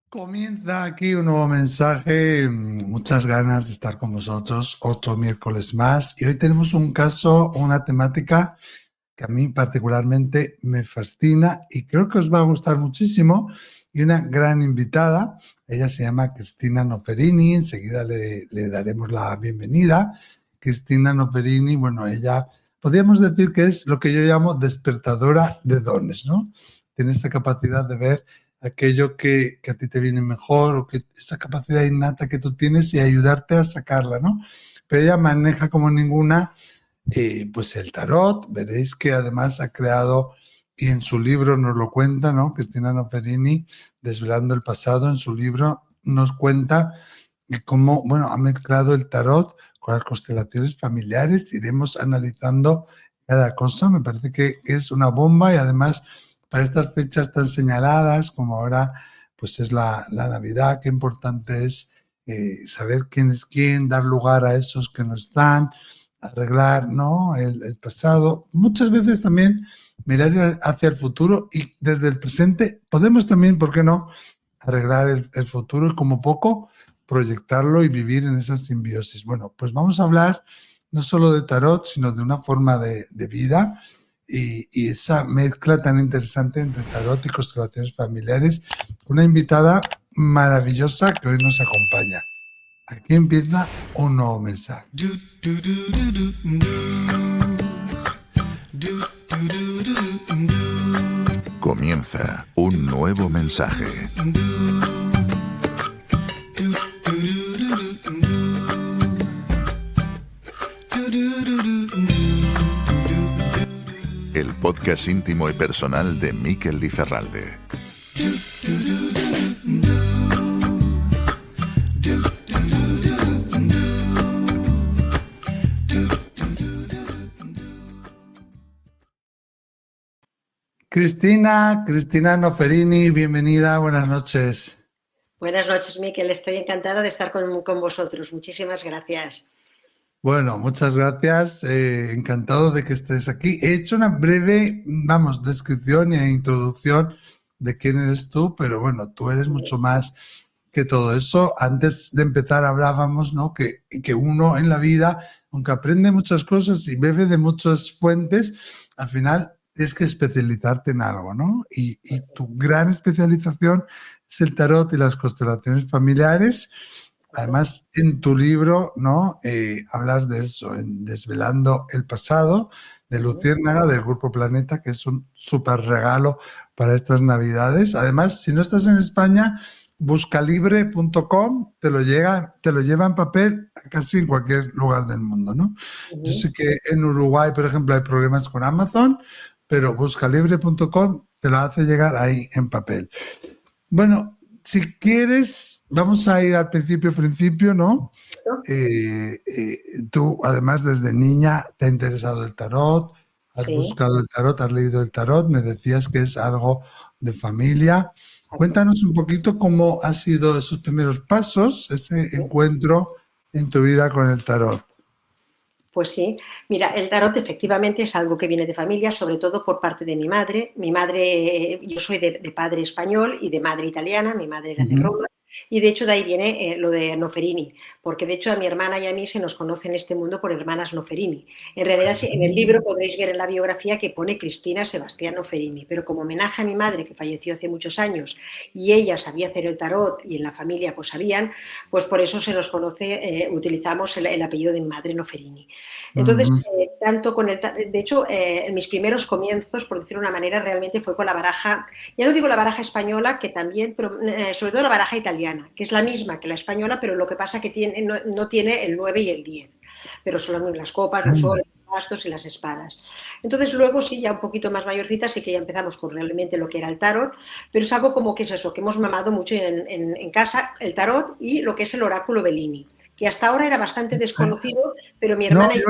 Comienza aquí un nuevo mensaje, muchas ganas de estar con vosotros otro miércoles más y hoy tenemos un caso, una temática que a mí particularmente me fascina y creo que os va a gustar muchísimo y una gran invitada, ella se llama Cristina Noferini, enseguida le daremos la bienvenida. Cristina Noferini, bueno, ella podríamos decir que es lo que yo llamo despertadora de dones, ¿no? Tiene esta capacidad de ver aquello que a ti te viene mejor o que esa capacidad innata que tú tienes y ayudarte a sacarla, ¿no? Pero ella maneja como ninguna pues el tarot. Veréis que además ha creado, y en su libro nos lo cuenta, ¿no? Cristina Noferini, Desvelando el pasado, en su libro nos cuenta cómo, bueno, ha mezclado el tarot con las constelaciones familiares. Iremos analizando cada cosa. Me parece que es una bomba y además para estas fechas tan señaladas como ahora, pues es la Navidad, qué importante es saber quién es quién, dar lugar a esos que no están, arreglar, ¿no? El pasado. Muchas veces también mirar hacia el futuro y desde el presente podemos también, ¿por qué no?, arreglar el futuro y como poco proyectarlo y vivir en esa simbiosis. Bueno, pues vamos a hablar no solo de tarot, sino de una forma de vida y esa mezcla tan interesante entre tarot y constelaciones familiares. Una invitada maravillosa que hoy nos acompaña. Aquí empieza un nuevo mensaje. Comienza un nuevo mensaje. El podcast íntimo y personal de Miquel Lizarralde. Cristina Noferini, bienvenida, buenas noches. Buenas noches, Miquel. Estoy encantada de estar con vosotros. Muchísimas gracias. Bueno, muchas gracias. Encantado de que estés aquí. He hecho una breve, descripción e introducción de quién eres tú, pero bueno, tú eres mucho más que todo eso. Antes de empezar hablábamos, ¿no?, que uno en la vida, aunque aprende muchas cosas y bebe de muchas fuentes, al final tienes que especializarte en algo, ¿no? Y tu gran especialización es el tarot y las constelaciones familiares. Además, en tu libro, ¿no?, hablas de eso, en Desvelando el pasado, de Luciérnaga, del Grupo Planeta, que es un súper regalo para estas Navidades. Además, si no estás en España, buscalibre.com te lo lleva en papel casi en cualquier lugar del mundo, ¿no? Yo sé que en Uruguay, por ejemplo, hay problemas con Amazon, pero buscalibre.com te lo hace llegar ahí en papel. Bueno, si quieres, vamos a ir al principio, ¿no? Tú, además, desde niña te ha interesado el tarot, has buscado el tarot, has leído el tarot, me decías que es algo de familia. Cuéntanos un poquito cómo han sido esos primeros pasos, ese encuentro en tu vida con el tarot. Pues sí, mira, el tarot efectivamente es algo que viene de familia, sobre todo por parte de mi madre. Mi madre, yo soy de padre español y de madre italiana, mi madre era de Roma, y de hecho de ahí viene lo de Noferini, porque de hecho a mi hermana y a mí se nos conoce en este mundo por hermanas Noferini. En realidad en el libro podréis ver en la biografía que pone Cristina Sebastián Noferini, pero como homenaje a mi madre, que falleció hace muchos años, y ella sabía hacer el tarot y en la familia pues sabían, pues por eso se nos conoce, utilizamos el apellido de mi madre Noferini. Entonces, tanto con el... De hecho, mis primeros comienzos, por decirlo de una manera, realmente fue con la baraja, ya no digo la baraja española, que también, pero sobre todo la baraja italiana, que es la misma que la española, pero lo que pasa que tiene, no tiene el 9 y el 10, pero son las copas, los oros, los bastos y las espadas. Entonces, luego sí, ya un poquito más mayorcita, sí que ya empezamos con realmente lo que era el tarot, pero es algo como que es eso, que hemos mamado mucho en casa, el tarot y lo que es el oráculo Bellini, que hasta ahora era bastante desconocido, pero mi hermana... No,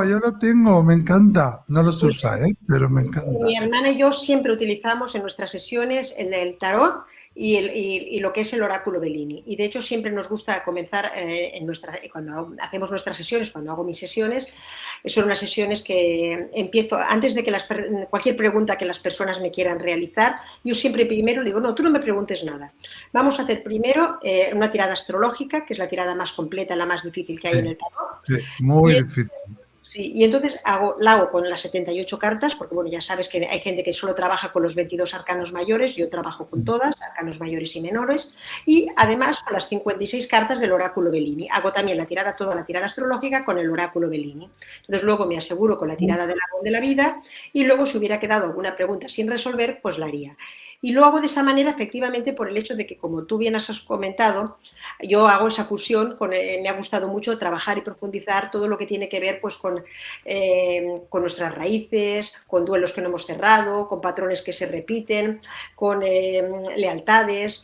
yo lo tengo, me encanta. No lo sé usar, pero me encanta. Mi hermana y yo siempre utilizamos en nuestras sesiones el tarot y lo que es el oráculo Bellini. Y de hecho siempre nos gusta comenzar cuando hacemos nuestras sesiones, cuando hago mis sesiones, son unas sesiones que empiezo, antes de que cualquier pregunta que las personas me quieran realizar, yo siempre primero le digo, no, tú no me preguntes nada. Vamos a hacer primero una tirada astrológica, que es la tirada más completa, la más difícil que hay en el tarot. Sí, muy difícil. Sí, y entonces la hago con las 78 cartas, porque bueno, ya sabes que hay gente que solo trabaja con los 22 arcanos mayores, yo trabajo con todas, arcanos mayores y menores, y además con las 56 cartas del oráculo Bellini. Hago también toda la tirada astrológica con el oráculo Bellini. Entonces luego me aseguro con la tirada del árbol de la vida y luego si hubiera quedado alguna pregunta sin resolver, pues la haría. Y lo hago de esa manera efectivamente por el hecho de que, como tú bien has comentado, yo hago esa fusión, me ha gustado mucho trabajar y profundizar todo lo que tiene que ver pues, con nuestras raíces, con duelos que no hemos cerrado, con patrones que se repiten, con lealtades,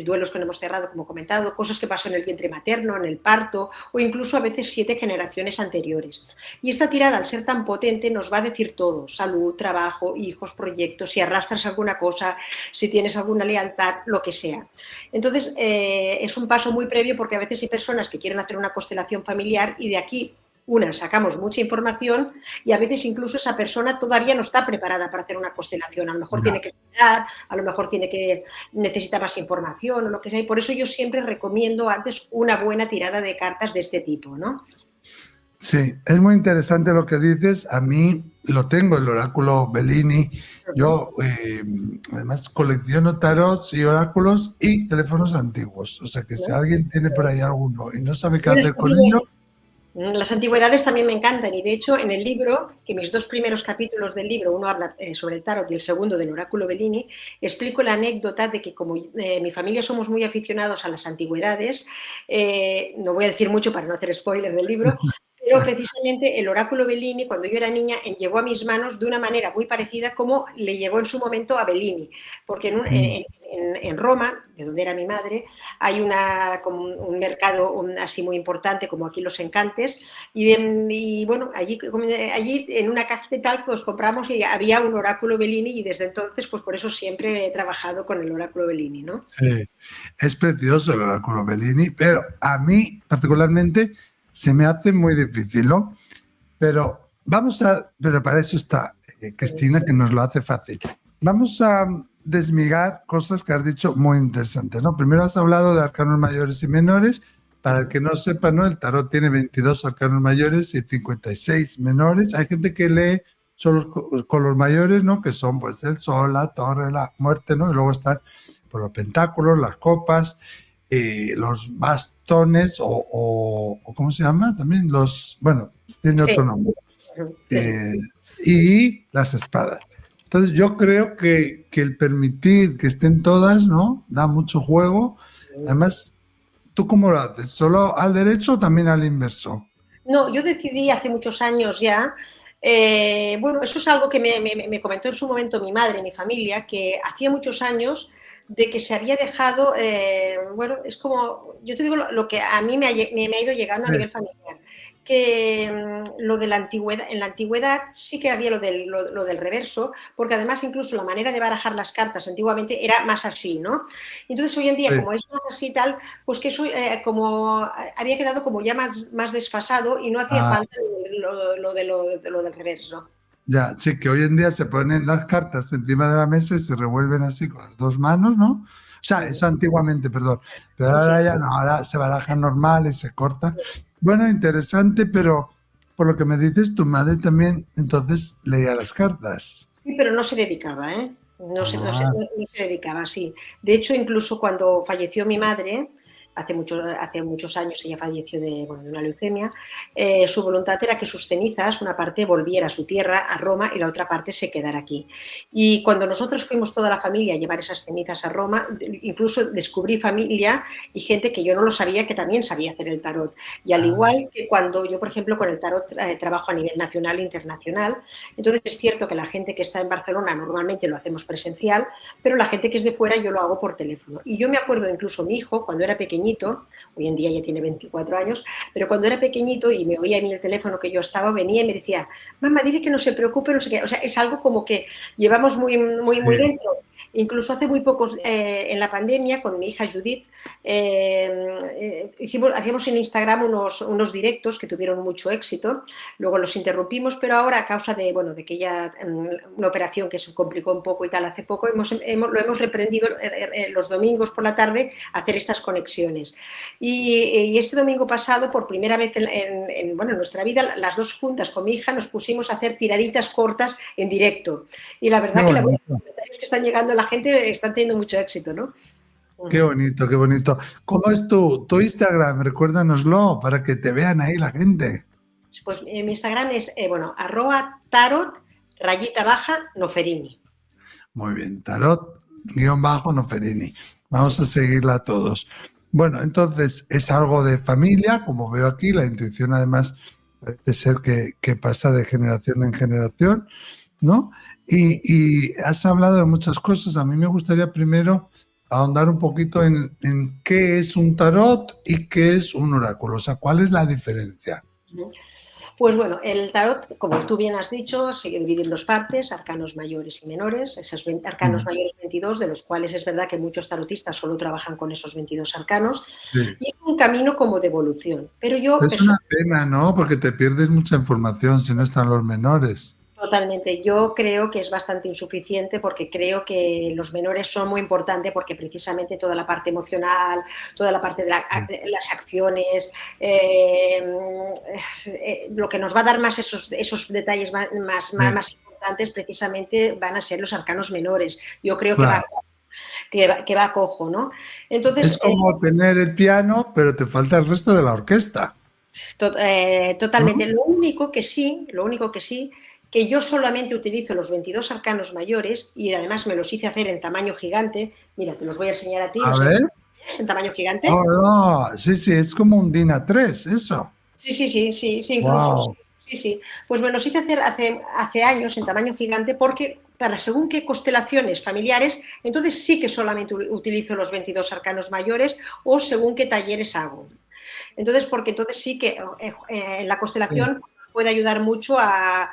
duelos que no hemos cerrado, como he comentado, cosas que pasan en el vientre materno, en el parto, o incluso a veces 7 generaciones anteriores. Y esta tirada, al ser tan potente, nos va a decir todo: salud, trabajo, hijos, proyectos, si arrastras alguna cosa, si tienes alguna lealtad, lo que sea. Entonces, es un paso muy previo, porque a veces hay personas que quieren hacer una constelación familiar y de aquí sacamos mucha información y a veces incluso esa persona todavía no está preparada para hacer una constelación. A lo mejor tiene que esperar, a lo mejor necesita más información o lo que sea. Y por eso yo siempre recomiendo antes una buena tirada de cartas de este tipo, ¿no? Sí, es muy interesante lo que dices. A mí lo tengo, el oráculo Bellini. Yo además colecciono tarots y oráculos y teléfonos antiguos. O sea que si alguien tiene por ahí alguno y no sabe qué hacer con ello... Las antigüedades también me encantan, y de hecho en el libro, que mis 2 primeros capítulos del libro, uno habla sobre el tarot y el segundo del oráculo Bellini, explico la anécdota de que como mi familia somos muy aficionados a las antigüedades, no voy a decir mucho para no hacer spoiler del libro, pero precisamente el oráculo Bellini, cuando yo era niña, llegó a mis manos de una manera muy parecida como le llegó en su momento a Bellini, porque en Roma, de donde era mi madre, hay como un mercado así muy importante, como aquí los encantes, y bueno, allí en una cajita y tal, pues compramos y había un oráculo Bellini, y desde entonces, pues por eso siempre he trabajado con el oráculo Bellini, ¿no? Sí, es precioso el oráculo Bellini, pero a mí particularmente se me hace muy difícil, ¿no? Pero para eso está Cristina, que nos lo hace fácil. Vamos a desmigar cosas que has dicho muy interesantes, ¿no? Primero has hablado de arcanos mayores y menores. Para el que no sepa, ¿no? El tarot tiene 22 arcanos mayores y 56 menores. Hay gente que lee solo con los mayores, ¿no? Que son pues el sol, la torre, la muerte, ¿no? Y luego están pues, los pentáculos, las copas, los bastones o ¿cómo se llama? También bueno, tiene otro nombre. Y las espadas. Entonces yo creo que el permitir que estén todas, ¿no? Da mucho juego. Además, ¿tú cómo lo haces? ¿Solo al derecho o también al inverso? No, yo decidí hace muchos años ya, bueno, eso es algo que me comentó en su momento mi madre, mi familia, que hacía muchos años de que se había dejado, bueno, es como, yo te digo lo que a mí me ha ido llegando a nivel familiar, que lo de la antigüedad, en la antigüedad sí que había lo del reverso, porque además incluso la manera de barajar las cartas antiguamente era más así, ¿no? Entonces hoy en día, como es más así tal, pues que eso como había quedado como ya más desfasado y no hacía falta lo del reverso. Ya, sí, que hoy en día se ponen las cartas encima de la mesa y se revuelven así con las 2 manos, ¿no? O sea, eso antiguamente, perdón. Pero ahora ya no, ahora se baraja normal y se corta. Bueno, interesante, pero por lo que me dices, tu madre también entonces leía las cartas. Sí, pero no se dedicaba, ¿eh? No se dedicaba, sí. De hecho, incluso cuando falleció mi madre, hace muchos años, ella falleció de una leucemia, su voluntad era que sus cenizas, una parte volviera a su tierra, a Roma, y la otra parte se quedara aquí. Y cuando nosotros fuimos toda la familia a llevar esas cenizas a Roma, incluso descubrí familia y gente que yo no lo sabía, que también sabía hacer el tarot. Y al igual que cuando yo, por ejemplo, con el tarot trabajo a nivel nacional e internacional, entonces es cierto que la gente que está en Barcelona normalmente lo hacemos presencial, pero la gente que es de fuera yo lo hago por teléfono. Y yo me acuerdo incluso mi hijo, cuando era pequeñito, pequeñito, hoy en día ya tiene 24 años, pero cuando era pequeñito y me oía en el teléfono que yo estaba, venía y me decía, mamá, dile que no se preocupe, no sé qué. O sea, es algo como que llevamos muy Sí. dentro. Incluso hace muy pocos, en la pandemia, con mi hija Judith, hacíamos en Instagram unos directos que tuvieron mucho éxito, luego los interrumpimos, pero ahora a causa de, bueno, de que ya una operación que se complicó un poco y tal hace poco, lo hemos reprendido los domingos por la tarde a hacer estas conexiones. Y este domingo pasado, por primera vez en nuestra vida, las dos juntas con mi hija nos pusimos a hacer tiraditas cortas en directo. Y la Qué verdad que los bonito, comentarios que están llegando a la gente están teniendo mucho éxito, ¿no? qué bonito, qué bonito. ¿Cómo es tu Instagram? Recuérdanoslo para que te vean ahí la gente. Pues mi Instagram es, @tarot_Noferini. Muy bien, tarot-noferini. Vamos a seguirla todos. Bueno, entonces es algo de familia, como veo aquí, la intuición además parece ser que pasa de generación en generación, ¿no? Y has hablado de muchas cosas. A mí me gustaría primero ahondar un poquito en qué es un tarot y qué es un oráculo. O sea, ¿cuál es la diferencia? Pues bueno, el tarot, como tú bien has dicho, se divide en dos partes, arcanos mayores y menores. Esos arcanos Mm, mayores 22, de los cuales es verdad que muchos tarotistas solo trabajan con esos 22 arcanos, sí. y es un camino como de evolución. Pero yo Es una pena, ¿no? Porque te pierdes mucha información si no están los menores. totalmente. Yo creo que es bastante insuficiente porque creo que los menores son muy importantes porque precisamente toda la parte emocional, toda la parte de las acciones, lo que nos va a dar más esos detalles Sí, más importantes precisamente van a ser los arcanos menores. Yo creo claro. que va a cojo, ¿no? Entonces, Es como tener el piano, pero te falta el resto de la orquesta, totalmente. ¿no? Lo único que sí, que yo solamente utilizo los 22 arcanos mayores y además me los hice hacer en tamaño gigante. Mira, te los voy a enseñar a ti, no A sé, ver. en tamaño gigante. Oh, no. Sí, sí, es como un DIN A3, eso. Sí, incluso. Wow. Sí. Pues me los hice hacer hace años en tamaño gigante porque para según qué constelaciones familiares, entonces sí que solamente utilizo los 22 arcanos mayores o según qué talleres hago. Porque entonces sí que la Sí, constelación puede ayudar mucho a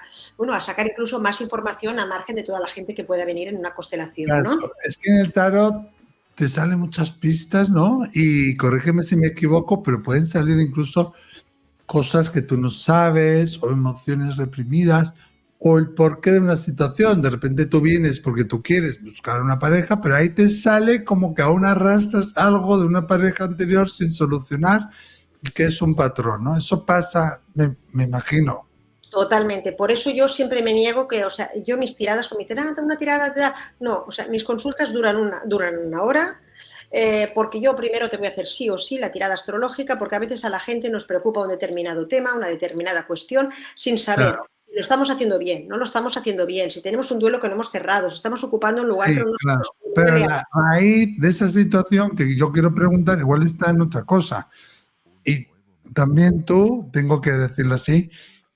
sacar incluso más información a margen de toda la gente que pueda venir en una constelación, claro. ¿no? Es que en el tarot te salen muchas pistas, ¿no? Y corrígeme si me equivoco, pero pueden salir incluso cosas que tú no sabes o emociones reprimidas o el porqué de una situación. De repente tú vienes porque tú quieres buscar una pareja, pero ahí te sale como que aún arrastras algo de una pareja anterior sin solucionar y que es un patrón, ¿no? Eso pasa, me imagino. Totalmente. Por eso yo siempre me niego que, o sea, yo mis tiradas, como me dicen, tengo una tirada, no, o sea, mis consultas duran una hora, porque yo primero te voy a hacer sí o sí la tirada astrológica, porque a veces a la gente nos preocupa un determinado tema, una determinada cuestión, sin saber Claro, si lo estamos haciendo bien, no lo estamos haciendo bien, si tenemos un duelo que no hemos cerrado, si estamos ocupando un lugar sí, pero no claro. nos Pero corresponde. la raíz de esa situación que yo quiero preguntar igual está en otra cosa. Y también tú, tengo que decirlo así,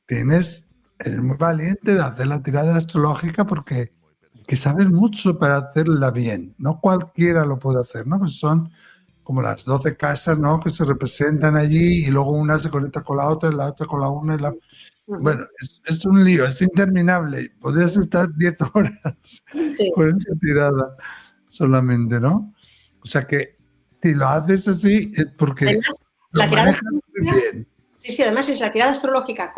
eres muy valiente de hacer la tirada astrológica porque hay que saber mucho para hacerla bien. No cualquiera lo puede hacer, ¿no? Pues son como las 12 casas, ¿no? Que se representan allí y luego una se conecta con la otra con la una. Uh-huh. Bueno, es un lío, es interminable. Podrías estar 10 horas Sí. con esa tirada solamente, ¿no? O sea que si lo haces así es porque Además, lo la tirada manejas muy astrológica. bien. Sí, además es la tirada astrológica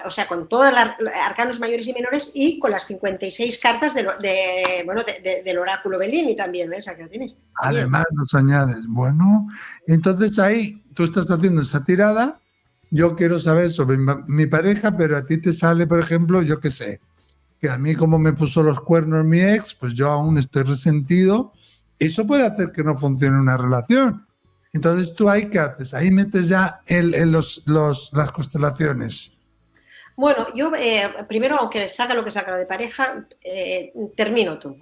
o sea, con todos los arcanos mayores y menores y con las 56 cartas del oráculo Bellini también, ¿ves? Aquí lo tienes. También. Además nos añades, bueno, entonces ahí tú estás haciendo esa tirada, yo quiero saber sobre mi pareja, pero a ti te sale, por ejemplo, yo qué sé, que a mí como me puso los cuernos mi ex, pues yo aún estoy resentido, eso puede hacer que no funcione una relación. Entonces tú ahí qué haces, ahí metes ya las constelaciones. Bueno, yo primero, aunque saca lo que saca lo de pareja, termino todo.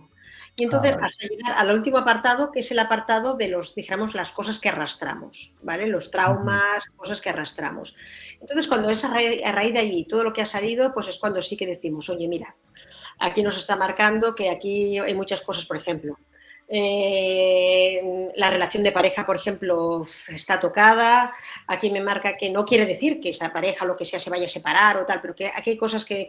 Y Ah, entonces, vale. hasta llegar al último apartado, que es el apartado de dijéramos, las cosas que arrastramos, ¿vale? Los Ujú. traumas, cosas que arrastramos. Entonces, cuando es a raíz de allí todo lo que ha salido, pues es cuando sí que decimos, oye, mira, aquí nos está marcando que aquí hay muchas cosas, por ejemplo. La relación de pareja, por ejemplo, está tocada. Aquí me marca que no quiere decir que esa pareja, lo que sea, se vaya a separar o tal, pero que aquí hay cosas que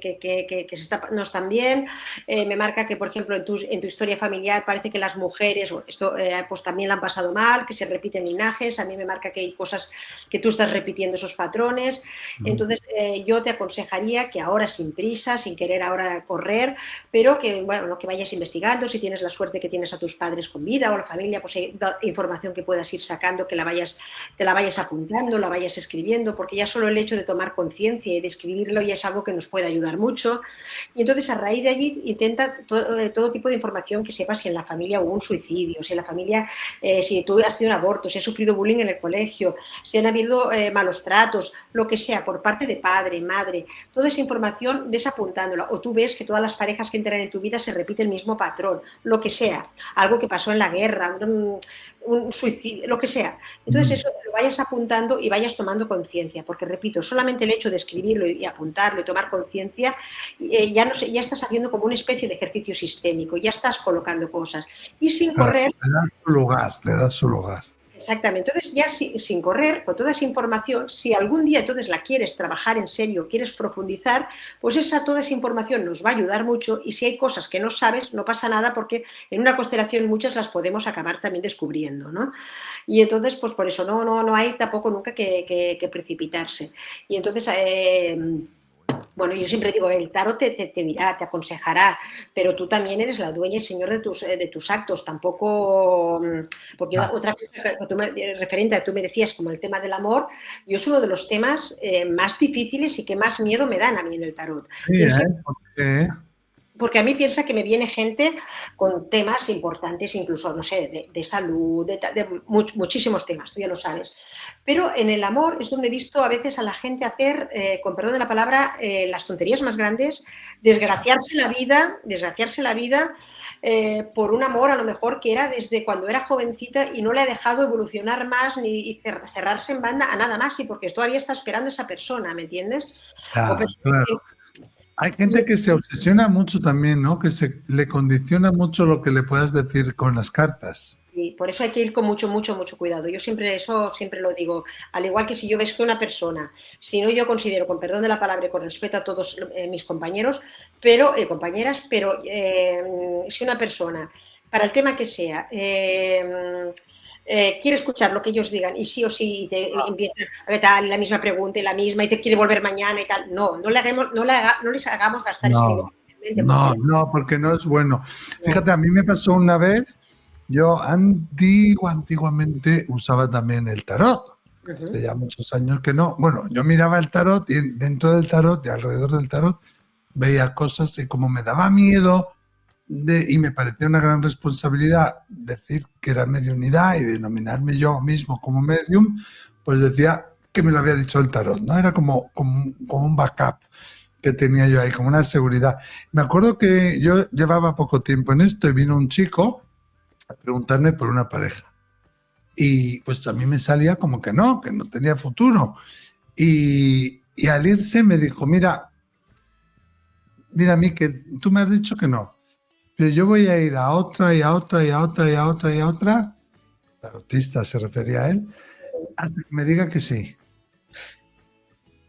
no están bien. Me marca que, por ejemplo, en tu historia familiar parece que las mujeres, esto pues también la han pasado mal, que se repiten linajes. A mí me marca que hay cosas que tú estás repitiendo esos patrones. Entonces, yo te aconsejaría que ahora, sin prisa, sin querer ahora correr, pero que, bueno, que vayas investigando, si tienes la suerte que tienes a tus padres con vida o a la familia, pues hay información que puedas ir sacando, que te la vayas apuntando, la vayas escribiendo, porque ya solo el hecho de tomar conciencia y de escribirlo ya es algo que nos puede ayudar mucho. Y entonces, a raíz de allí, intenta todo tipo de información que sepas si en la familia hubo un suicidio, si en la familia, si tú has tenido un aborto, si has sufrido bullying en el colegio, si han habido malos tratos, lo que sea, por parte de padre, madre. Toda esa información ves apuntándola, o tú ves que todas las parejas que entran en tu vida se repite el mismo patrón, lo que sea, algo que pasó en la guerra, un suicidio, lo que sea. Entonces eso lo vayas apuntando y vayas tomando conciencia, porque repito, solamente el hecho de escribirlo y apuntarlo y tomar conciencia, ya, no sé, ya estás haciendo como una especie de ejercicio sistémico, ya estás colocando cosas. Y sin Claro, correr... le das su lugar, le das su lugar. Exactamente. Entonces, ya sin correr, con toda esa información, si algún día entonces la quieres trabajar en serio, quieres profundizar, pues toda esa información nos va a ayudar mucho, y si hay cosas que no sabes, no pasa nada, porque en una constelación muchas las podemos acabar también descubriendo, ¿no? Y entonces, pues por eso no hay tampoco nunca que precipitarse. Y entonces... bueno, yo siempre digo, el tarot te dirá, te aconsejará, pero tú también eres la dueña y señor de tus actos, tampoco... Porque Ah, otra cosa, referente a tú me decías, como el tema del amor, yo es uno de los temas más difíciles y que más miedo me dan a mí en el tarot. sí, porque Porque a mí piensa que me viene gente con temas importantes, incluso, no sé, de salud, muchísimos temas, tú ya lo sabes. Pero en el amor es donde he visto a veces a la gente hacer, con perdón de la palabra, las tonterías más grandes, desgraciarse la vida por un amor a lo mejor que era desde cuando era jovencita y no le ha dejado evolucionar más ni cerrarse en banda a nada más, y porque todavía está esperando esa persona, ¿me entiendes? O ya, personas claro. Hay gente que se obsesiona mucho también, ¿no? Que se le condiciona mucho lo que le puedas decir con las cartas. Sí, por eso hay que ir con mucho cuidado. Yo siempre lo digo. Al igual que si yo ves que una persona, si no, yo considero, con perdón de la palabra y con respeto a todos mis compañeros, pero compañeras, pero si una persona, para el tema que sea, quiere escuchar lo que ellos digan y sí o sí te empieza a ver tal, la misma pregunta y la misma y te quiere volver mañana y tal, no les hagamos gastar ese dinero. No, no, Porque, no, porque no es bueno. Fíjate, a mí me pasó una vez, yo antiguamente usaba también el tarot. Hace ya muchos años que no. Bueno, yo miraba el tarot y dentro del tarot y alrededor del tarot veía cosas y como me daba miedo y me parecía una gran responsabilidad decir que era mediunidad y denominarme yo mismo como medium, pues decía que me lo había dicho el tarot, ¿no? Era como un backup que tenía yo ahí, como una seguridad. Me acuerdo que yo llevaba poco tiempo en esto y vino un chico a preguntarme por una pareja. Y pues a mí me salía como que no tenía futuro. Y al irse me dijo, mira, Miquel, tú me has dicho que no, pero yo voy a ir a otra y a otra y a otra y a otra y a otra, tarotista se refería a él, hasta que me diga que sí.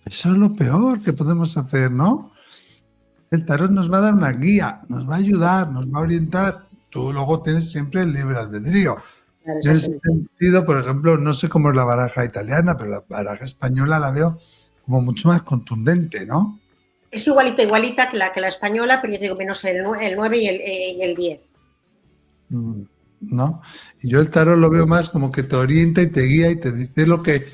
Eso es lo peor que podemos hacer, ¿no? El tarot nos va a dar una guía, nos va a ayudar, nos va a orientar. Tú luego tienes siempre el libre albedrío. claro, Yo en ese sentido, por ejemplo, no sé cómo es la baraja italiana, pero la baraja española la veo como mucho más contundente, ¿no? es igualita que la española, pero yo digo menos el 9 y el 10. ¿No? Y yo el tarot lo veo más como que te orienta y te guía y te dice lo que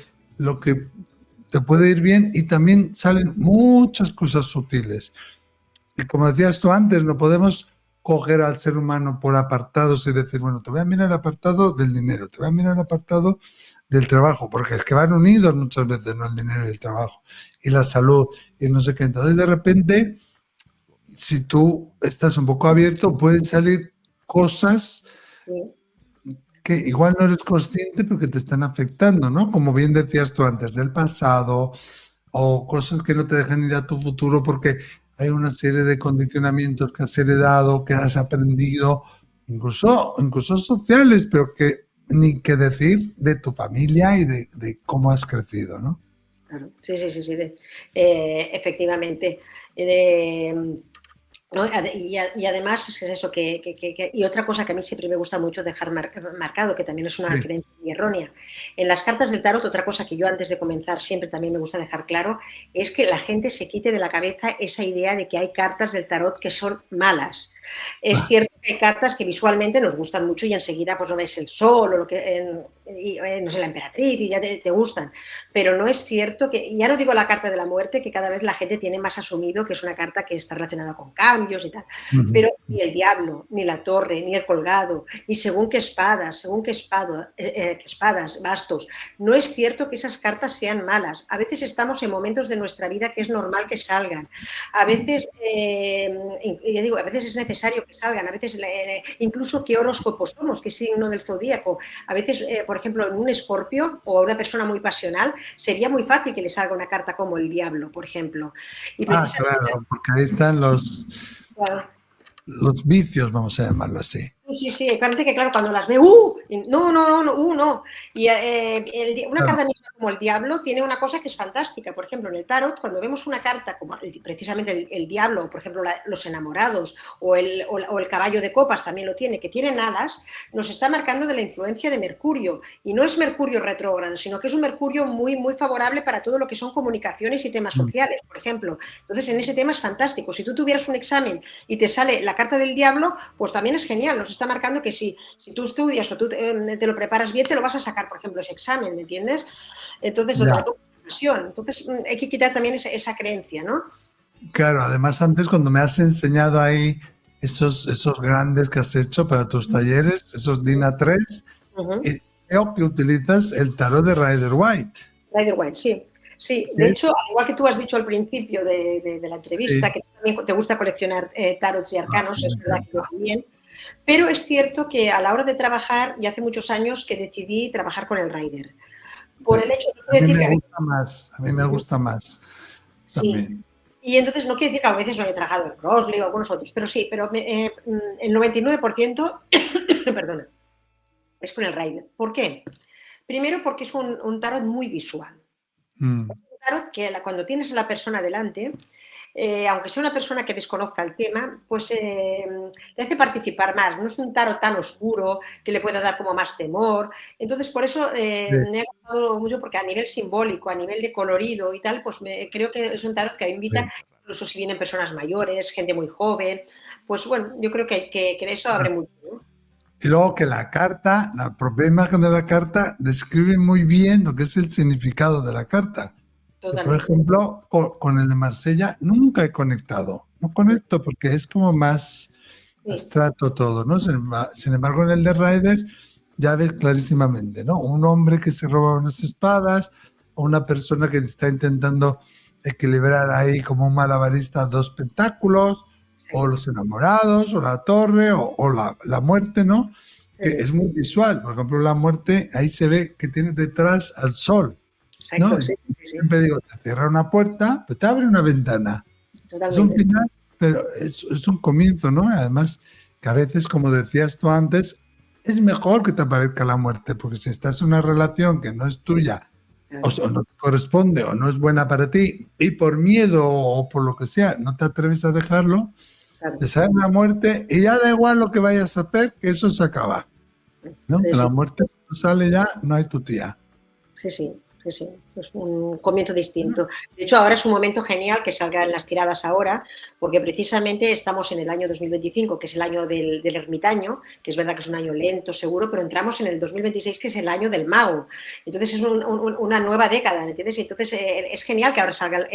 te puede ir bien, y también salen muchas cosas sutiles. Y como decías tú antes, no podemos coger al ser humano por apartados y decir, bueno, te voy a mirar el apartado del dinero, te voy a mirar el apartado del trabajo, porque es que van unidos muchas veces, ¿no? El dinero y el trabajo, y la salud, y no sé qué. Entonces, de repente, si tú estás un poco abierto, pueden salir cosas Sí. que igual no eres consciente, pero que te están afectando, ¿no? Como bien decías tú antes, del pasado, o cosas que no te dejan ir a tu futuro porque hay una serie de condicionamientos que has heredado, que has aprendido, incluso sociales, pero que ni que decir de tu familia y de cómo has crecido, ¿no? Claro. Sí, sí, sí, sí. Efectivamente. De, ¿no? Y además es eso, y otra cosa que a mí siempre me gusta mucho dejar marcado, que también es una Sí. creencia muy errónea. En las cartas del tarot, otra cosa que yo antes de comenzar siempre también me gusta dejar claro, es que la gente se quite de la cabeza esa idea de que hay cartas del tarot que son malas. Es Ah, cierto que hay cartas que visualmente nos gustan mucho y enseguida pues no ves el sol o lo que, no sé, la emperatriz y ya te gustan, pero no es cierto que, ya no digo la carta de la muerte, que cada vez la gente tiene más asumido que es una carta que está relacionada con cambios y tal, ujú. pero ni el diablo, ni la torre, ni el colgado, ni según qué espadas, bastos, no es cierto que esas cartas sean malas. A veces estamos en momentos de nuestra vida que es normal que salgan. A veces, ya digo, a veces es necesario que salgan, a veces incluso qué horóscopo somos, qué signo del zodíaco. A veces, por ejemplo, en un escorpio o una persona muy pasional, sería muy fácil que le salga una carta como el diablo, por ejemplo. Y precisamente, Claro, porque ahí están los vicios, vamos a llamarlo así. sí, sí, parece que claro, cuando las ve, no, no, no, no. Y una Claro, carta misma como el diablo tiene una cosa que es fantástica. Por ejemplo, en el tarot, cuando vemos una carta como precisamente el diablo, por ejemplo, los enamorados, o el caballo de copas también lo tiene, que tienen alas, nos está marcando de la influencia de Mercurio. Y no es Mercurio retrógrado, sino que es un Mercurio muy, muy favorable para todo lo que son comunicaciones y temas mm, sociales, por ejemplo. Entonces, en ese tema es fantástico. Si tú tuvieras un examen y te sale la carta del diablo, pues también es genial. Nos está marcando que si tú estudias o tú te lo preparas bien, te lo vas a sacar, por ejemplo, ese examen, ¿me entiendes? Entonces, lo ya, trae con pasión. Entonces, hay que quitar también esa creencia, ¿no? claro, además antes cuando me has enseñado ahí esos grandes que has hecho para tus talleres, esos DIN A3, Uh -huh. veo que utilizas el tarot de Rider White. Rider White, sí. Sí, de ¿Eh? hecho, al igual que tú has dicho al principio de la entrevista, Sí. que también te gusta coleccionar tarots y Ah, arcanos, me es verdad que yo encanta. también, pero es cierto que a la hora de trabajar, ya hace muchos años que decidí trabajar con el Rider. Sí. Por el hecho A de mí decir me que gusta más, a mí me gusta más sí. también. Y entonces no quiere decir que a veces no haya trabajado en Crosley o algunos otros, pero sí, pero el 99%, perdona, es con el Rider. ¿Por qué? Primero porque es un tarot muy visual. Mm, Un tarot que cuando tienes a la persona delante, aunque sea una persona que desconozca el tema, pues le hace participar más. No es un tarot tan oscuro que le pueda dar como más temor. Entonces, por eso sí, me ha gustado mucho porque a nivel simbólico, a nivel de colorido y tal, pues creo que es un tarot que invita, sí. incluso si vienen personas mayores, gente muy joven, pues bueno, yo creo que eso abre mucho, ¿no? Y luego que la carta, la propia imagen de la carta, describe muy bien lo que es el significado de la carta. Yo, por Totalmente. ejemplo, con el de Marsella nunca he conectado. No conecto porque es como más Sí, abstracto todo, ¿no? Sin embargo, en el de Ryder ya ves clarísimamente, ¿no? Un hombre que se roba unas espadas o una persona que está intentando equilibrar ahí como un malabarista dos pentáculos, o sí, los enamorados, o la torre, o la muerte, ¿no? Que sí, es muy visual. Por ejemplo, la muerte, ahí se ve que tiene detrás al sol, ¿no? exacto, sí, sí, sí, Siempre digo, te cierra una puerta, pues te abre una ventana. Es un totalmente. final, pero es un comienzo, ¿no? Además, que a veces, como decías tú antes, es mejor que te aparezca la muerte, porque si estás en una relación que no es tuya, Claro, o no te corresponde, o no es buena para ti, y por miedo o por lo que sea, no te atreves a dejarlo, claro. te sale la muerte y ya da igual lo que vayas a hacer, que eso se acaba, ¿no? Sí, Que la sí. muerte no sale ya, no hay tu tía. Sí, sí, sí, sí. Es un comienzo distinto. De hecho, ahora es un momento genial que salgan las tiradas ahora, porque precisamente estamos en el año 2025, que es el año del ermitaño, que es verdad que es un año lento, seguro, pero entramos en el 2026, que es el año del mago. Entonces es una nueva década, ¿entiendes? Y entonces es genial que ahora salga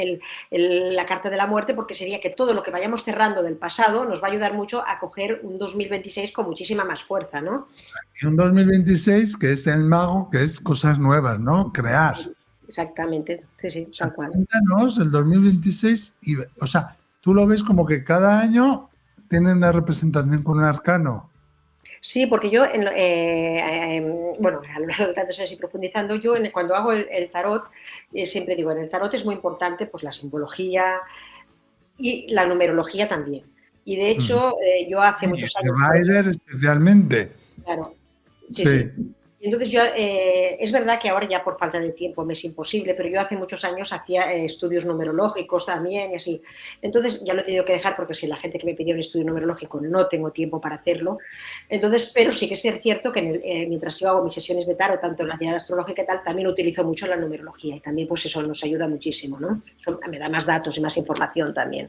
la carta de la muerte, porque sería que todo lo que vayamos cerrando del pasado nos va a ayudar mucho a coger un 2026 con muchísima más fuerza, ¿no? Y un 2026 que es el mago, que es cosas nuevas, ¿no? Crear. Exactamente, sí, sí, O sea, tal cual. cuéntanos el 2026 y, o sea, tú lo ves como que cada año tiene una representación con un arcano. Sí, porque yo, bueno, a lo largo de tantos años y profundizando, yo cuando hago el tarot, siempre digo, en el tarot es muy importante pues la simbología y la numerología también. Y de hecho, yo hace Sí, muchos de años, por ejemplo, Ryder especialmente. claro, sí, sí. Sí. Y entonces yo, es verdad que ahora ya por falta de tiempo me es imposible, pero yo hace muchos años hacía estudios numerológicos también y así. Entonces ya lo he tenido que dejar porque si la gente que me pidió un estudio numerológico no tengo tiempo para hacerlo. Entonces, pero sí que es cierto que mientras yo hago mis sesiones de tarot, tanto en la tirada astrológica y tal, también utilizo mucho la numerología y también pues eso nos ayuda muchísimo, ¿no? Eso me da más datos y más información también.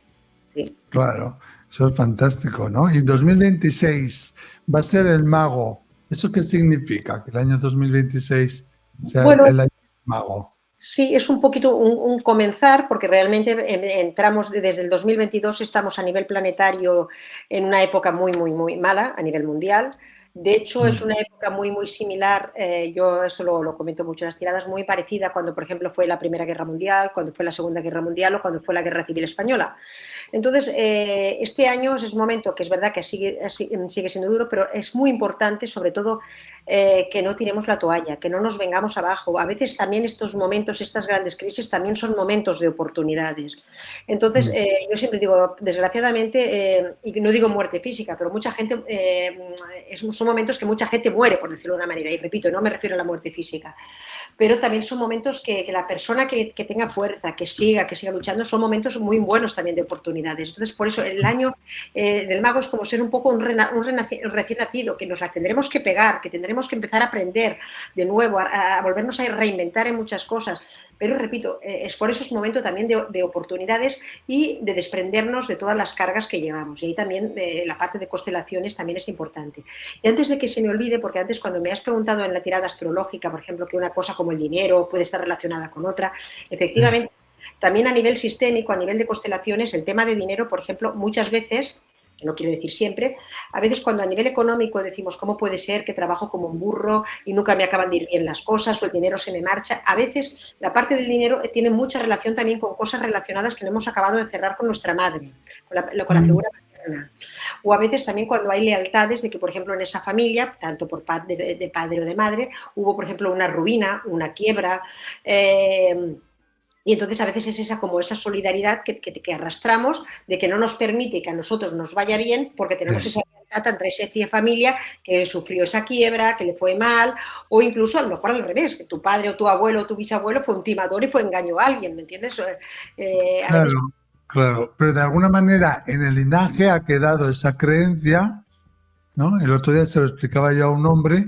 Sí. Claro, eso es fantástico, ¿no? Y 2026 va a ser el mago. ¿Eso qué significa? Que el año 2026 sea Bueno, el año del mago. sí, es un poquito un comenzar, porque realmente entramos desde el 2022, estamos a nivel planetario en una época muy, muy, muy mala a nivel mundial. De hecho, es Mm. una época muy, muy similar, yo eso lo comento mucho en las tiradas, muy parecida cuando, por ejemplo, fue la Primera Guerra Mundial, cuando fue la Segunda Guerra Mundial o cuando fue la Guerra Civil Española. Entonces, este año es un momento que es verdad que sigue siendo duro, pero es muy importante, sobre todo, que no tiremos la toalla, que no nos vengamos abajo. A veces también estos momentos, estas grandes crisis, también son momentos de oportunidades. Entonces, Mm. yo siempre digo, desgraciadamente, y no digo muerte física, pero mucha gente, son momentos que mucha gente muere, por decirlo de una manera, y repito, no me refiero a la muerte física, pero también son momentos que la persona que tenga fuerza, que siga luchando, son momentos muy buenos también de oportunidades. Entonces, por eso el año del mago es como ser un poco un recién nacido, que nos la tendremos que pegar, que tendremos que empezar a aprender de nuevo, a volvernos a reinventar en muchas cosas. Pero repito, es por eso es un momento también de oportunidades y de desprendernos de todas las cargas que llevamos. Y ahí también la parte de constelaciones también es importante. Y antes de que se me olvide, porque antes cuando me has preguntado en la tirada astrológica, por ejemplo, que una cosa como el dinero puede estar relacionada con otra, Sí. efectivamente, también a nivel sistémico, a nivel de constelaciones, el tema de dinero, por ejemplo, muchas veces, que no quiero decir siempre, a veces cuando a nivel económico decimos cómo puede ser que trabajo como un burro y nunca me acaban de ir bien las cosas o el dinero se me marcha, a veces la parte del dinero tiene mucha relación también con cosas relacionadas que no hemos acabado de cerrar con nuestra madre, con la Mm. figura paterna. O a veces también cuando hay lealtades de que, por ejemplo, en esa familia, tanto por parte de padre o de madre, hubo, por ejemplo, una ruina, una quiebra, y entonces a veces es esa solidaridad que arrastramos de que no nos permite que a nosotros nos vaya bien porque tenemos Sí. esa lealtad entre esa familia que sufrió esa quiebra, que le fue mal, o incluso a lo mejor al revés, que tu padre o tu abuelo o tu bisabuelo fue un timador y fue engaño a alguien, ¿me entiendes? A veces. Claro, claro. Pero de alguna manera en el linaje ha quedado esa creencia, ¿no? El otro día se lo explicaba yo a un hombre,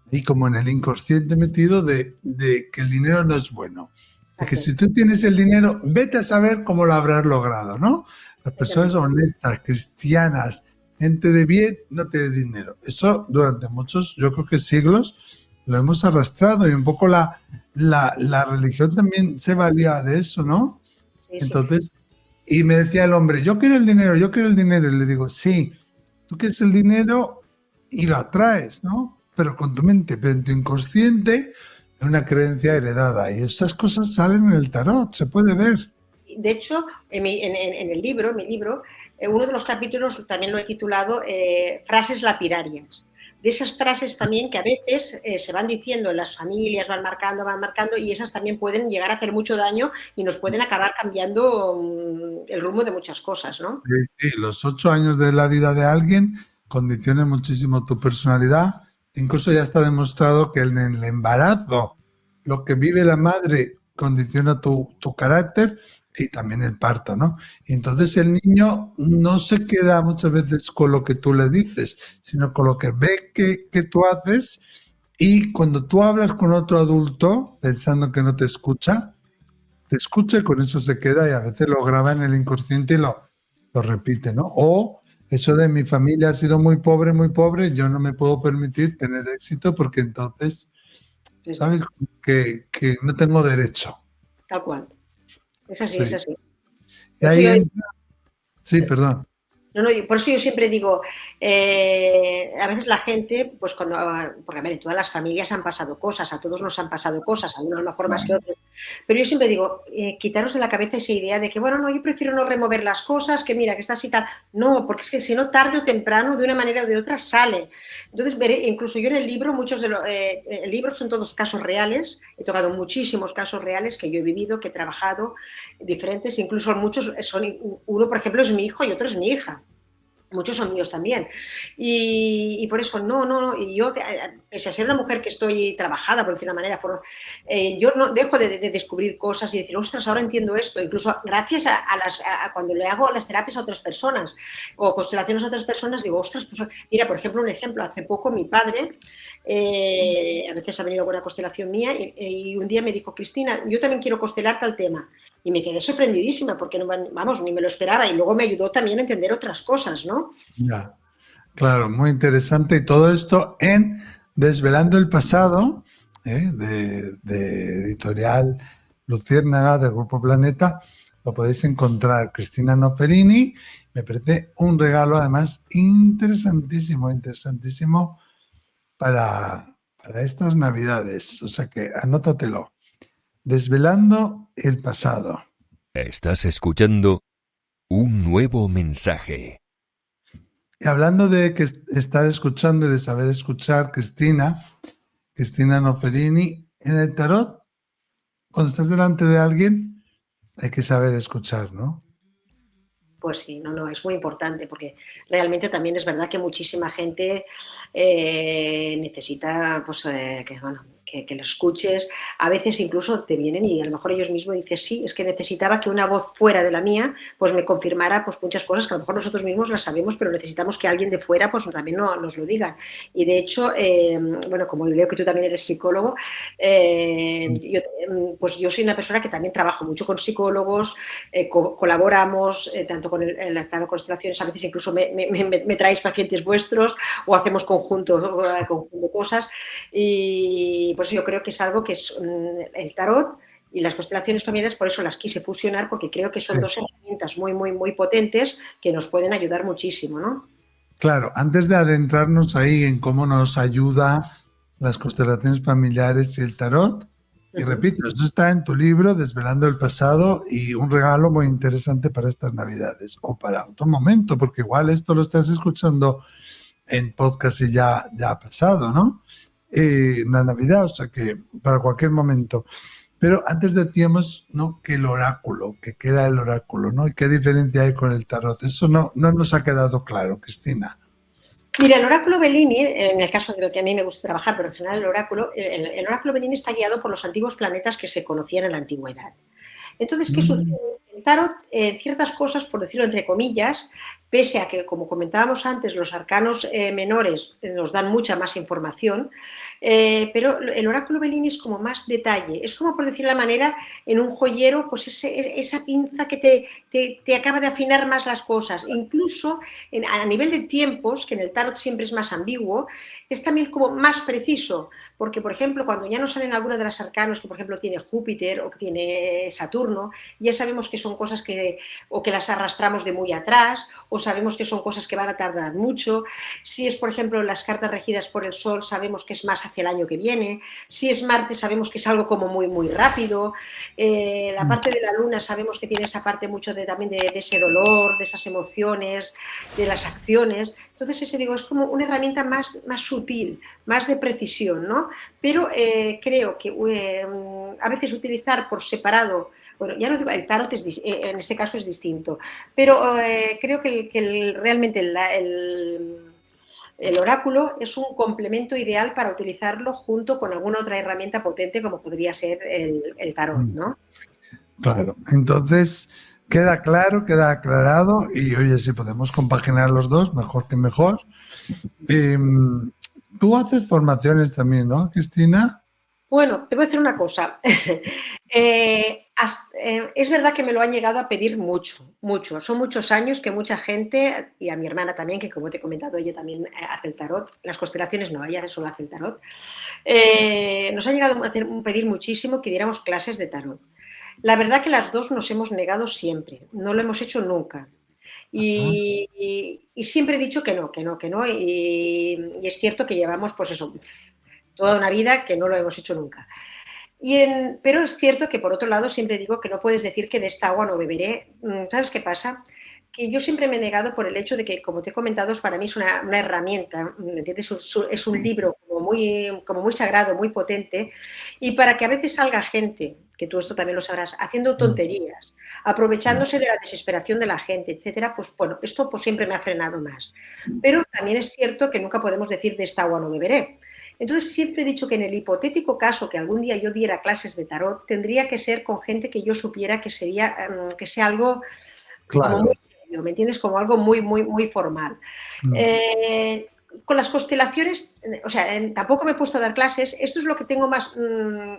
y como en el inconsciente metido, de que el dinero no es bueno. De que si tú tienes el dinero, vete a saber cómo lo habrás logrado, ¿no? Las personas honestas, cristianas, gente de bien, no te dé dinero. Eso durante muchos, yo creo que siglos, lo hemos arrastrado y un poco la religión también se valía de eso, ¿no? Sí, sí. Entonces, y me decía el hombre, yo quiero el dinero, yo quiero el dinero. Y le digo, sí, tú quieres el dinero y lo atraes, ¿no? Pero con tu mente, pero en tu inconsciente, es una creencia heredada. Y esas cosas salen en el tarot, se puede ver. De hecho, en el libro, mi libro, uno de los capítulos también lo he titulado Frases lapidarias. De esas frases también que a veces se van diciendo en las familias, van marcando, y esas también pueden llegar a hacer mucho daño y nos pueden acabar cambiando el rumbo de muchas cosas, ¿no? Sí, sí, los 8 años de la vida de alguien condicionan muchísimo tu personalidad. Incluso ya está demostrado que en el embarazo lo que vive la madre condiciona tu carácter y también el parto, ¿no? Y entonces el niño no se queda muchas veces con lo que tú le dices, sino con lo que ve que tú haces, y cuando tú hablas con otro adulto pensando que no te escucha y con eso se queda, y a veces lo graba en el inconsciente y lo repite, ¿no? O eso de mi familia ha sido muy pobre, yo no me puedo permitir tener éxito porque entonces, Sí, sí, ¿sabes? Que no tengo derecho. tal cual. Es así, es Sí. así. Y Por eso ahí yo entra, sí, perdón. No, no, por eso yo siempre digo, a veces la gente, pues cuando, porque a ver, en todas las familias han pasado cosas, a todos nos han pasado cosas, a unos a lo mejor más que a otros, pero yo siempre digo, quitaros de la cabeza esa idea de que, bueno, no, yo prefiero no remover las cosas, que mira, que está así tal. No, porque es que si no, tarde o temprano, de una manera o de otra, sale. Entonces, veré, incluso yo en el libro, muchos de los libros son todos casos reales, he tocado muchísimos casos reales que yo he vivido, que he trabajado, diferentes, incluso muchos son, uno, por ejemplo, es mi hijo y otro es mi hija. Muchos son míos también. Y por eso, no. Y yo, pese a ser una mujer que estoy trabajada, por decir una manera, yo no dejo de descubrir cosas y decir, ostras, ahora entiendo esto. Incluso gracias a cuando le hago las terapias a otras personas o constelaciones a otras personas, digo, ostras, pues mira, por ejemplo, un ejemplo. Hace poco mi padre, a veces ha venido con una constelación mía y un día me dijo, Cristina, yo también quiero constelar tal tema. Y me quedé sorprendidísima porque, vamos, ni me lo esperaba. Y luego me ayudó también a entender otras cosas, ¿no? Ya, claro, muy interesante. Y todo esto en Desvelando el Pasado, de editorial Luciérnaga, del Grupo Planeta. Lo podéis encontrar. Cristina Noferini. Me parece un regalo, además, interesantísimo para estas Navidades. O sea que anótatelo. Desvelando el Pasado. Estás escuchando un nuevo mensaje. Y hablando de que estar escuchando y de saber escuchar, Cristina Noferini, en el tarot, cuando estás delante de alguien, hay que saber escuchar, ¿no? Pues sí, no, es muy importante porque realmente también es verdad que muchísima gente necesita pues, que lo escuches. A veces incluso te vienen y a lo mejor ellos mismos dicen, sí, es que necesitaba que una voz fuera de la mía pues me confirmara pues muchas cosas que a lo mejor nosotros mismos las sabemos, pero necesitamos que alguien de fuera pues también nos lo diga. Y de hecho, bueno, como veo que tú también eres psicólogo, pues yo soy una persona que también trabajo mucho con psicólogos, colaboramos tanto con el constelaciones, a veces incluso me traéis pacientes vuestros o hacemos conjunto cosas y pues yo creo que es algo que es el tarot y las constelaciones familiares, por eso las quise fusionar porque creo que son dos herramientas muy potentes que nos pueden ayudar muchísimo, ¿no? Claro, antes de adentrarnos ahí en cómo nos ayuda las constelaciones familiares y el tarot, y repito, esto está en tu libro, Desvelando el Pasado, y un regalo muy interesante para estas Navidades o para otro momento, porque igual esto lo estás escuchando en podcast y ya ha pasado, ¿no? La Navidad, o sea que para cualquier momento. Pero antes decíamos, ¿no?, que el oráculo, que queda el oráculo, ¿no? ¿Y qué diferencia hay con el tarot? Eso no nos ha quedado claro, Cristina. Mira, el oráculo Bellini, en el caso de lo que a mí me gusta trabajar, pero en general el oráculo Bellini está guiado por los antiguos planetas que se conocían en la antigüedad. Entonces, ¿qué sucede? El tarot, ciertas cosas, por decirlo entre comillas, pese a que, como comentábamos antes, los arcanos menores nos dan mucha más información, pero el oráculo Bellini es como más detalle. Es como, por decir la manera, en un joyero, pues esa pinza que te acaba de afinar más las cosas. Incluso a nivel de tiempos, que en el tarot siempre es más ambiguo, es también como más preciso. Porque, por ejemplo, cuando ya nos salen algunas de las arcanos que, por ejemplo, tiene Júpiter o que tiene Saturno, ya sabemos que son cosas o que las arrastramos de muy atrás, o sabemos que son cosas que van a tardar mucho. Si es, por ejemplo, las cartas regidas por el Sol, sabemos que es más hacia el año que viene. Si es Marte, sabemos que es algo como muy rápido. La parte de la Luna sabemos que tiene esa parte mucho también de ese dolor, de esas emociones, de las acciones. Entonces, digo, es como una herramienta más sutil, más de precisión, ¿no? Pero creo que a veces utilizar por separado, bueno, ya no digo, el tarot en este caso es distinto, pero creo que realmente el oráculo es un complemento ideal para utilizarlo junto con alguna otra herramienta potente como podría ser el tarot, ¿no? Claro, entonces queda claro, queda aclarado y oye, si podemos compaginar los dos, mejor que mejor. Tú haces formaciones también, ¿no, Cristina? Bueno, te voy a decir una cosa. Es verdad que me lo han llegado a pedir mucho. Son muchos años que mucha gente, y a mi hermana también, que como te he comentado, ella también hace el tarot. Las constelaciones no, ella solo hace el tarot. Nos ha llegado a pedir muchísimo que diéramos clases de tarot. La verdad que las dos nos hemos negado siempre, no lo hemos hecho nunca. Y siempre he dicho que no. Y es cierto que llevamos, pues eso, toda una vida que no lo hemos hecho nunca. Pero es cierto que, por otro lado, siempre digo que no puedes decir que de esta agua no beberé. ¿Sabes qué pasa? Que yo siempre me he negado por el hecho de que, como te he comentado, para mí es una herramienta, ¿me entiendes? Es un libro como muy sagrado, muy potente, y para que a veces salga gente que tú esto también lo sabrás, haciendo tonterías, aprovechándose de la desesperación de la gente, etcétera, pues bueno, esto pues siempre me ha frenado más. Pero también es cierto que nunca podemos decir de esta agua no beberé. Entonces siempre he dicho que en el hipotético caso que algún día yo diera clases de tarot, tendría que ser con gente que yo supiera que sería, que sea algo como Claro. muy serio, ¿me entiendes? Como algo muy, muy, muy formal. Con las constelaciones, o sea, tampoco me he puesto a dar clases, esto es lo que tengo más,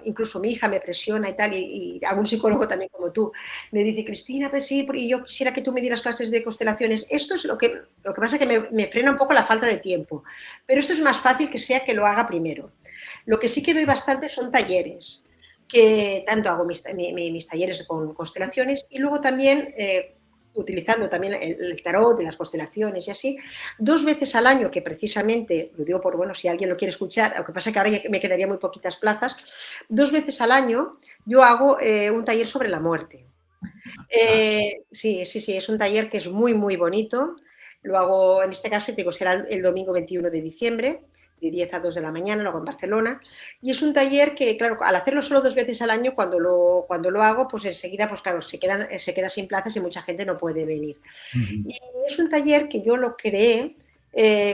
incluso mi hija me presiona y tal, y algún psicólogo también como tú, me dice, Cristina, pues sí, y yo quisiera que tú me dieras clases de constelaciones. Esto es lo que pasa que me frena un poco la falta de tiempo, pero esto es más fácil que sea que lo haga primero. Lo que sí que doy bastante son talleres, que tanto hago mis talleres con constelaciones y luego también utilizando también el tarot y las constelaciones y así, 2 veces al año, que precisamente, lo digo por, bueno, si alguien lo quiere escuchar, lo que pasa es que ahora ya me quedaría muy poquitas plazas, 2 veces al año yo hago un taller sobre la muerte. Sí, es un taller que es muy, muy bonito, lo hago en este caso, te digo, será el domingo 21 de diciembre, de 10 a 2 de la mañana, lo hago en Barcelona, y es un taller que, claro, al hacerlo solo 2 veces al año, cuando lo hago, pues enseguida, pues claro, se queda sin plazas y mucha gente no puede venir. Y es un taller que yo lo creé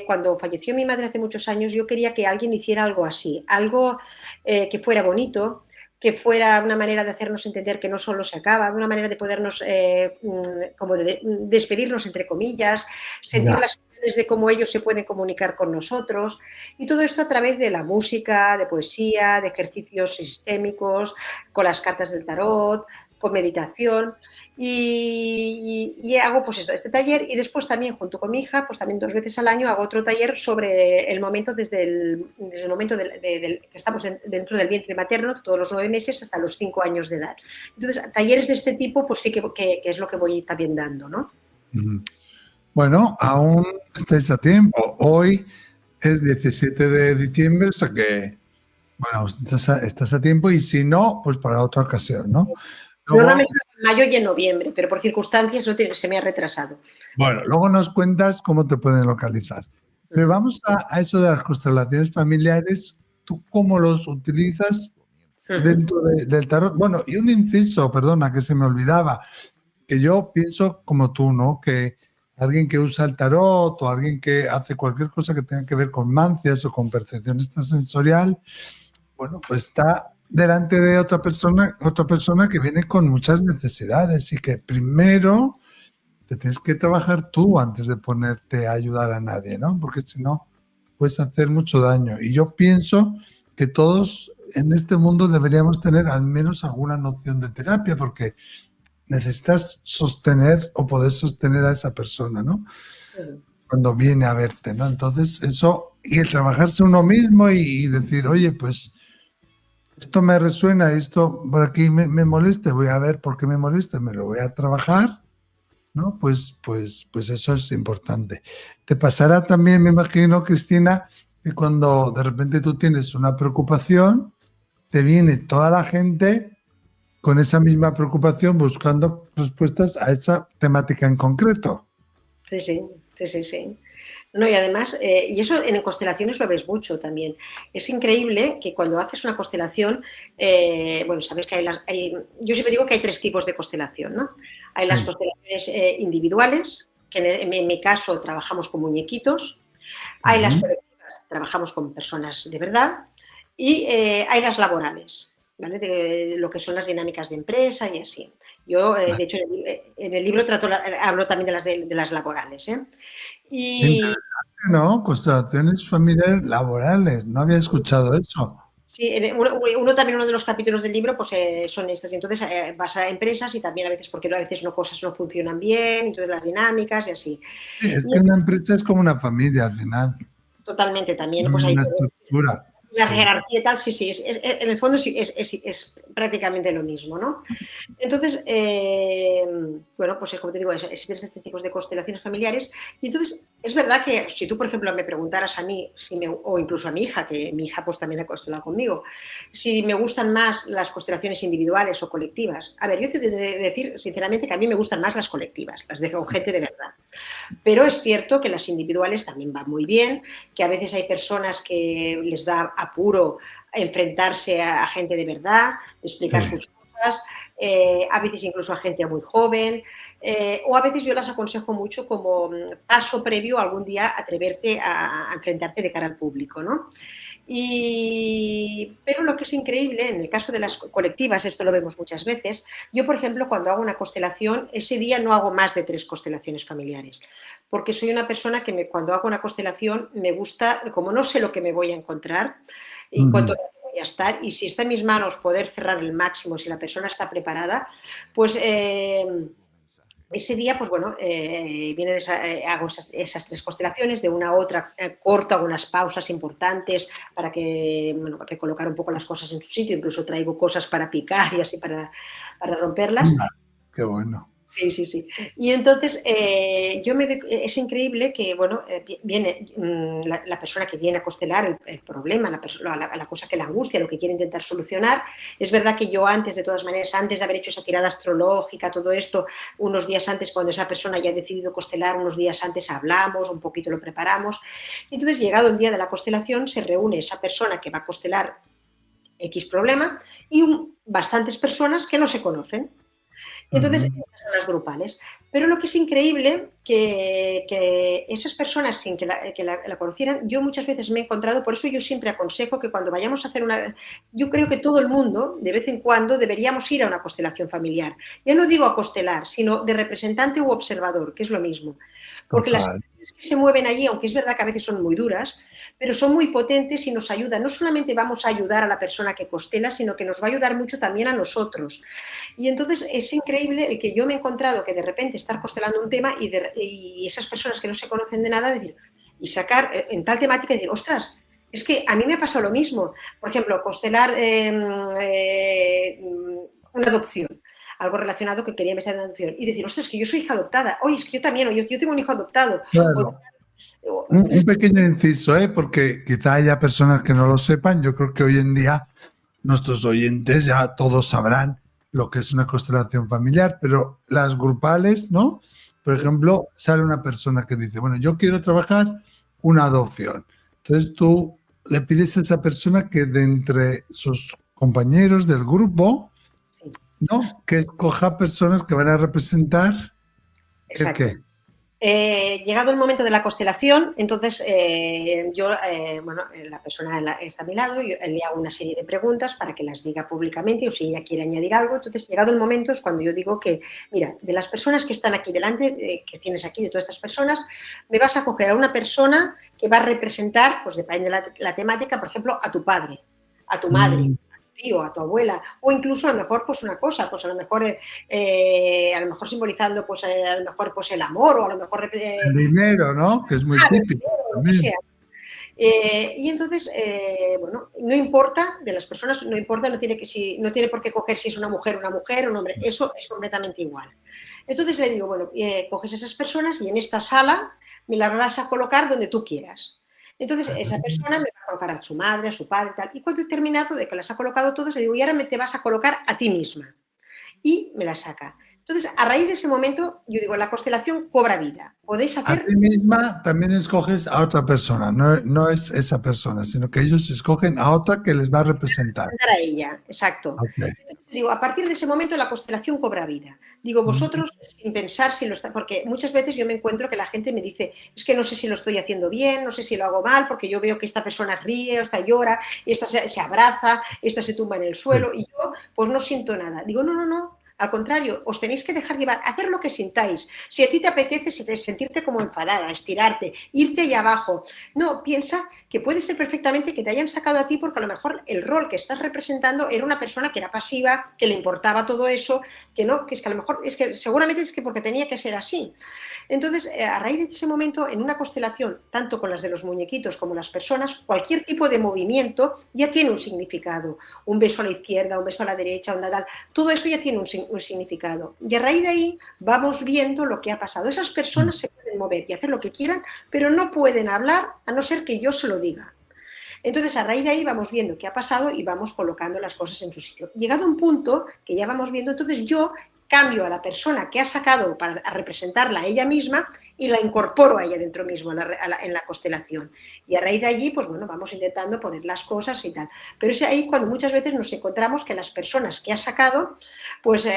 cuando falleció mi madre hace muchos años. Yo quería que alguien hiciera algo así, algo que fuera bonito, que fuera una manera de hacernos entender que no solo se acaba, de una manera de podernos, como de despedirnos, entre comillas, sentir Ya. las señales de cómo ellos se pueden comunicar con nosotros, y todo esto a través de la música, de poesía, de ejercicios sistémicos, con las cartas del tarot, con meditación, y hago pues este taller, y después también junto con mi hija, pues también 2 veces al año hago otro taller sobre el momento desde el momento que estamos dentro del vientre materno, todos los 9 meses hasta los 5 años de edad. Entonces, talleres de este tipo, pues sí que es lo que voy también dando, ¿no? Bueno, aún estáis a tiempo. Hoy es 17 de diciembre, o sea que, bueno, estás a tiempo, y si no, pues para otra ocasión, ¿no? Luego, Normalmente en mayo y en noviembre, pero por circunstancias se me ha retrasado. bueno, luego nos cuentas cómo te pueden localizar. Pero vamos a eso de las constelaciones familiares. ¿Tú cómo los utilizas dentro del tarot? Bueno, y un inciso, perdona, que se me olvidaba, que yo pienso como tú, ¿no? Que alguien que usa el tarot o alguien que hace cualquier cosa que tenga que ver con mancias o con percepción extrasensorial, bueno, pues está delante de otra persona que viene con muchas necesidades, y que primero te tienes que trabajar tú antes de ponerte a ayudar a nadie, ¿no? Porque si no, puedes hacer mucho daño. Y yo pienso que todos en este mundo deberíamos tener al menos alguna noción de terapia, porque necesitas sostener o poder sostener a esa persona, ¿no? Cuando viene a verte, ¿no? Entonces, eso, y el trabajarse uno mismo y decir, oye, pues esto me resuena, esto por aquí me molesta, voy a ver por qué me molesta, me lo voy a trabajar, ¿no? Pues eso es importante. Te pasará también, me imagino, Cristina, que cuando de repente tú tienes una preocupación, te viene toda la gente con esa misma preocupación buscando respuestas a esa temática en concreto. Sí. No, y además, y eso en constelaciones lo ves mucho también. Es increíble que cuando haces una constelación, bueno, sabes que yo siempre digo que hay 3 tipos de constelación, ¿no? Hay las constelaciones individuales, que en mi caso trabajamos con muñequitos, hay las colectivas, trabajamos con personas de verdad, y hay las laborales, ¿vale? De lo que son las dinámicas de empresa y así. Yo, de hecho, en el libro hablo también de las laborales, ¿eh? Y Interesante, ¿no? Constelaciones familiares laborales. No había escuchado eso. sí, uno de los capítulos del libro pues son estos. Entonces vas a empresas y también a veces, porque a veces cosas no funcionan bien, entonces las dinámicas y así. Sí, es que Y una empresa es como una familia al final. totalmente también, pues hay Una estructura. la Sí. jerarquía y tal, sí, en el fondo sí, es prácticamente lo mismo, ¿no? Entonces, bueno, pues como te digo, existen estos tipos de constelaciones familiares, y entonces es verdad que si tú, por ejemplo, me preguntaras a mí, o incluso a mi hija, que mi hija pues también ha constelado conmigo, si me gustan más las constelaciones individuales o colectivas, a ver, yo te he de decir sinceramente que a mí me gustan más las colectivas, las de gente de verdad. Pero es cierto que las individuales también van muy bien, que a veces hay personas que les da apuro enfrentarse a gente de verdad, explicar sus cosas, cosas, a veces incluso a gente muy joven, o a veces yo las aconsejo mucho como paso previo a algún día atreverte a enfrentarte de cara al público, ¿no? Pero lo que es increíble, en el caso de las colectivas, esto lo vemos muchas veces, yo, por ejemplo, cuando hago una constelación, ese día no hago más de 3 constelaciones familiares, porque soy una persona que cuando hago una constelación me gusta, como no sé lo que me voy a encontrar y cuánto voy a estar, y si está en mis manos poder cerrar el máximo, si la persona está preparada, pues ese día, pues bueno, hago esas 3 constelaciones, de una a otra corto algunas pausas importantes para que, bueno, recolocar un poco las cosas en su sitio, incluso traigo cosas para picar y así para romperlas. Qué bueno. Sí, sí, sí. Y entonces es increíble que, bueno, viene la persona que viene a constelar el problema, la cosa que la angustia, lo que quiere intentar solucionar. Es verdad que yo antes, de todas maneras, antes de haber hecho esa tirada astrológica, todo esto, unos días antes, cuando esa persona ya ha decidido constelar, unos días antes hablamos, un poquito lo preparamos. Y entonces, llegado el día de la constelación, se reúne esa persona que va a constelar X problema y bastantes personas que no se conocen. Entonces, estas son las grupales. Pero lo que es increíble, que esas personas, sin que la conocieran, yo muchas veces me he encontrado, por eso yo siempre aconsejo que cuando vayamos a hacer yo creo que todo el mundo, de vez en cuando, deberíamos ir a una constelación familiar. Ya no digo a constelar, sino de representante u observador, que es lo mismo. Porque las energías que se mueven allí, aunque es verdad que a veces son muy duras, pero son muy potentes y nos ayudan. No solamente vamos a ayudar a la persona que constela, sino que nos va a ayudar mucho también a nosotros. Y entonces es increíble el que yo me he encontrado que de repente estar constelando un tema y esas personas que no se conocen de nada, decir, y sacar en tal temática y decir, ostras, es que a mí me ha pasado lo mismo. Por ejemplo, constelar una adopción, algo relacionado que quería empezar en adopción, y decir, ostras, es que yo soy hija adoptada, oye, es que yo también, o yo tengo un hijo adoptado. Claro. Un pequeño inciso, porque quizá haya personas que no lo sepan. Yo creo que hoy en día nuestros oyentes ya todos sabrán lo que es una constelación familiar, pero las grupales, ¿no? Por ejemplo, sale una persona que dice, bueno, yo quiero trabajar una adopción. Entonces tú le pides a esa persona que de entre sus compañeros del grupo, ¿no? Que escoja personas que van a representar el Exacto. qué. Llegado el momento de la constelación, entonces la persona está a mi lado, yo le hago una serie de preguntas para que las diga públicamente o si ella quiere añadir algo. Entonces, llegado el momento es cuando yo digo que, mira, de las personas que están aquí delante, que tienes aquí, de todas estas personas, me vas a coger a una persona que va a representar, pues depende de la temática, por ejemplo, a tu padre, a tu madre, tío, a tu abuela, o incluso a lo mejor pues una cosa, pues a lo mejor simbolizando pues a lo mejor pues el amor, o a lo mejor El dinero, ¿no? Que es muy típico lo que también. sea. Y entonces, bueno, no importa, de las personas no importa, no tiene por qué coger si es una mujer, un hombre, eso es completamente igual. Entonces le digo, bueno, coges esas personas y en esta sala me las vas a colocar donde tú quieras. Entonces, esa persona me va a colocar a su madre, a su padre, tal. Y cuando he terminado de que las ha colocado todas, le digo, y ahora te vas a colocar a ti misma. Y me la saca. Entonces, a raíz de ese momento, yo digo, la constelación cobra vida. Podéis hacer... A ti misma también escoges a otra persona, no es esa persona, sino que ellos escogen a otra que les va a representar. A ella, exacto. Okay. Digo, a partir de ese momento la constelación cobra vida. Digo, vosotros, sin pensar si lo está... Porque muchas veces yo me encuentro que la gente me dice, es que no sé si lo estoy haciendo bien, no sé si lo hago mal, porque yo veo que esta persona ríe, esta llora, esta se abraza, esta se tumba en el suelo, y yo pues no siento nada. Digo, no. Al contrario, os tenéis que dejar llevar, hacer lo que sintáis. Si a ti te apetece sentirte como enfadada, estirarte, irte allá abajo, no, piensa que puede ser perfectamente que te hayan sacado a ti porque a lo mejor el rol que estás representando era una persona que era pasiva, que le importaba todo eso, que no, que es que a lo mejor, es que seguramente es que porque tenía que ser así. Entonces, a raíz de ese momento, en una constelación, tanto con las de los muñequitos como las personas, cualquier tipo de movimiento ya tiene un significado. Un beso a la izquierda, un beso a la derecha, un nadal, todo eso ya tiene un significado. Y a raíz de ahí vamos viendo lo que ha pasado. Esas personas se pueden mover y hacer lo que quieran, pero no pueden hablar a no ser que yo se lo diga. Entonces, a raíz de ahí vamos viendo qué ha pasado y vamos colocando las cosas en su sitio. Llegado a un punto que ya vamos viendo, entonces yo cambio a la persona que ha sacado para representarla a ella misma y la incorporo a ella dentro mismo, en la constelación. Y a raíz de allí, pues bueno, vamos intentando poner las cosas y tal. Pero es ahí cuando muchas veces nos encontramos que las personas que has sacado, pues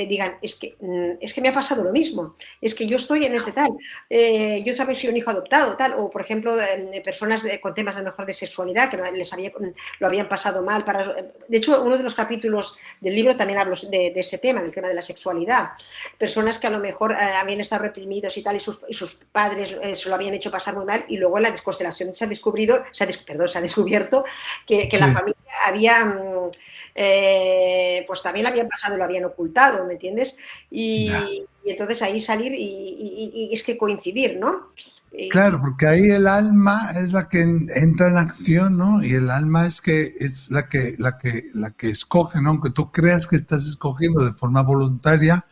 digan, es que me ha pasado lo mismo, es que yo estoy en este tal, yo también soy un hijo adoptado, tal, o por ejemplo, personas con temas a lo mejor de sexualidad, que lo habían pasado mal. De hecho, uno de los capítulos del libro también hablo de ese tema, del tema de la sexualidad. Personas que a lo mejor habían estado reprimidos y tal, y sus padres se lo habían hecho pasar muy mal, y luego en la desconstelación se ha descubierto que la familia había, pues también lo habían pasado, lo habían ocultado, ¿me entiendes? Y entonces ahí salir y es que coincidir, ¿no? Claro, porque ahí el alma es la que entra en acción, ¿no? Y el alma es la que escoge, ¿no? Aunque tú creas que estás escogiendo de forma voluntaria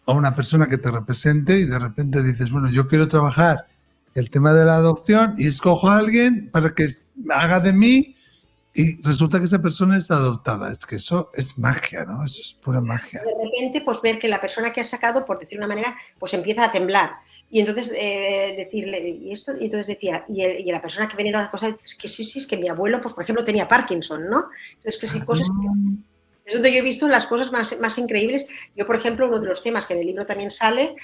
a una persona que te represente y de repente dices, bueno, yo quiero trabajar el tema de la adopción y escojo a alguien para que haga de mí y resulta que esa persona es adoptada. Es que eso es magia, ¿no? Eso es pura magia. De repente, pues ver que la persona que ha sacado, por decir una manera, pues empieza a temblar. Y entonces decirle, y esto, y entonces decía, y la persona que venía a las cosas, es que sí, es que mi abuelo, pues por ejemplo, tenía Parkinson, ¿no? Entonces, que sí, cosas que es donde yo he visto las cosas más increíbles. Yo, por ejemplo, uno de los temas que en el libro también sale,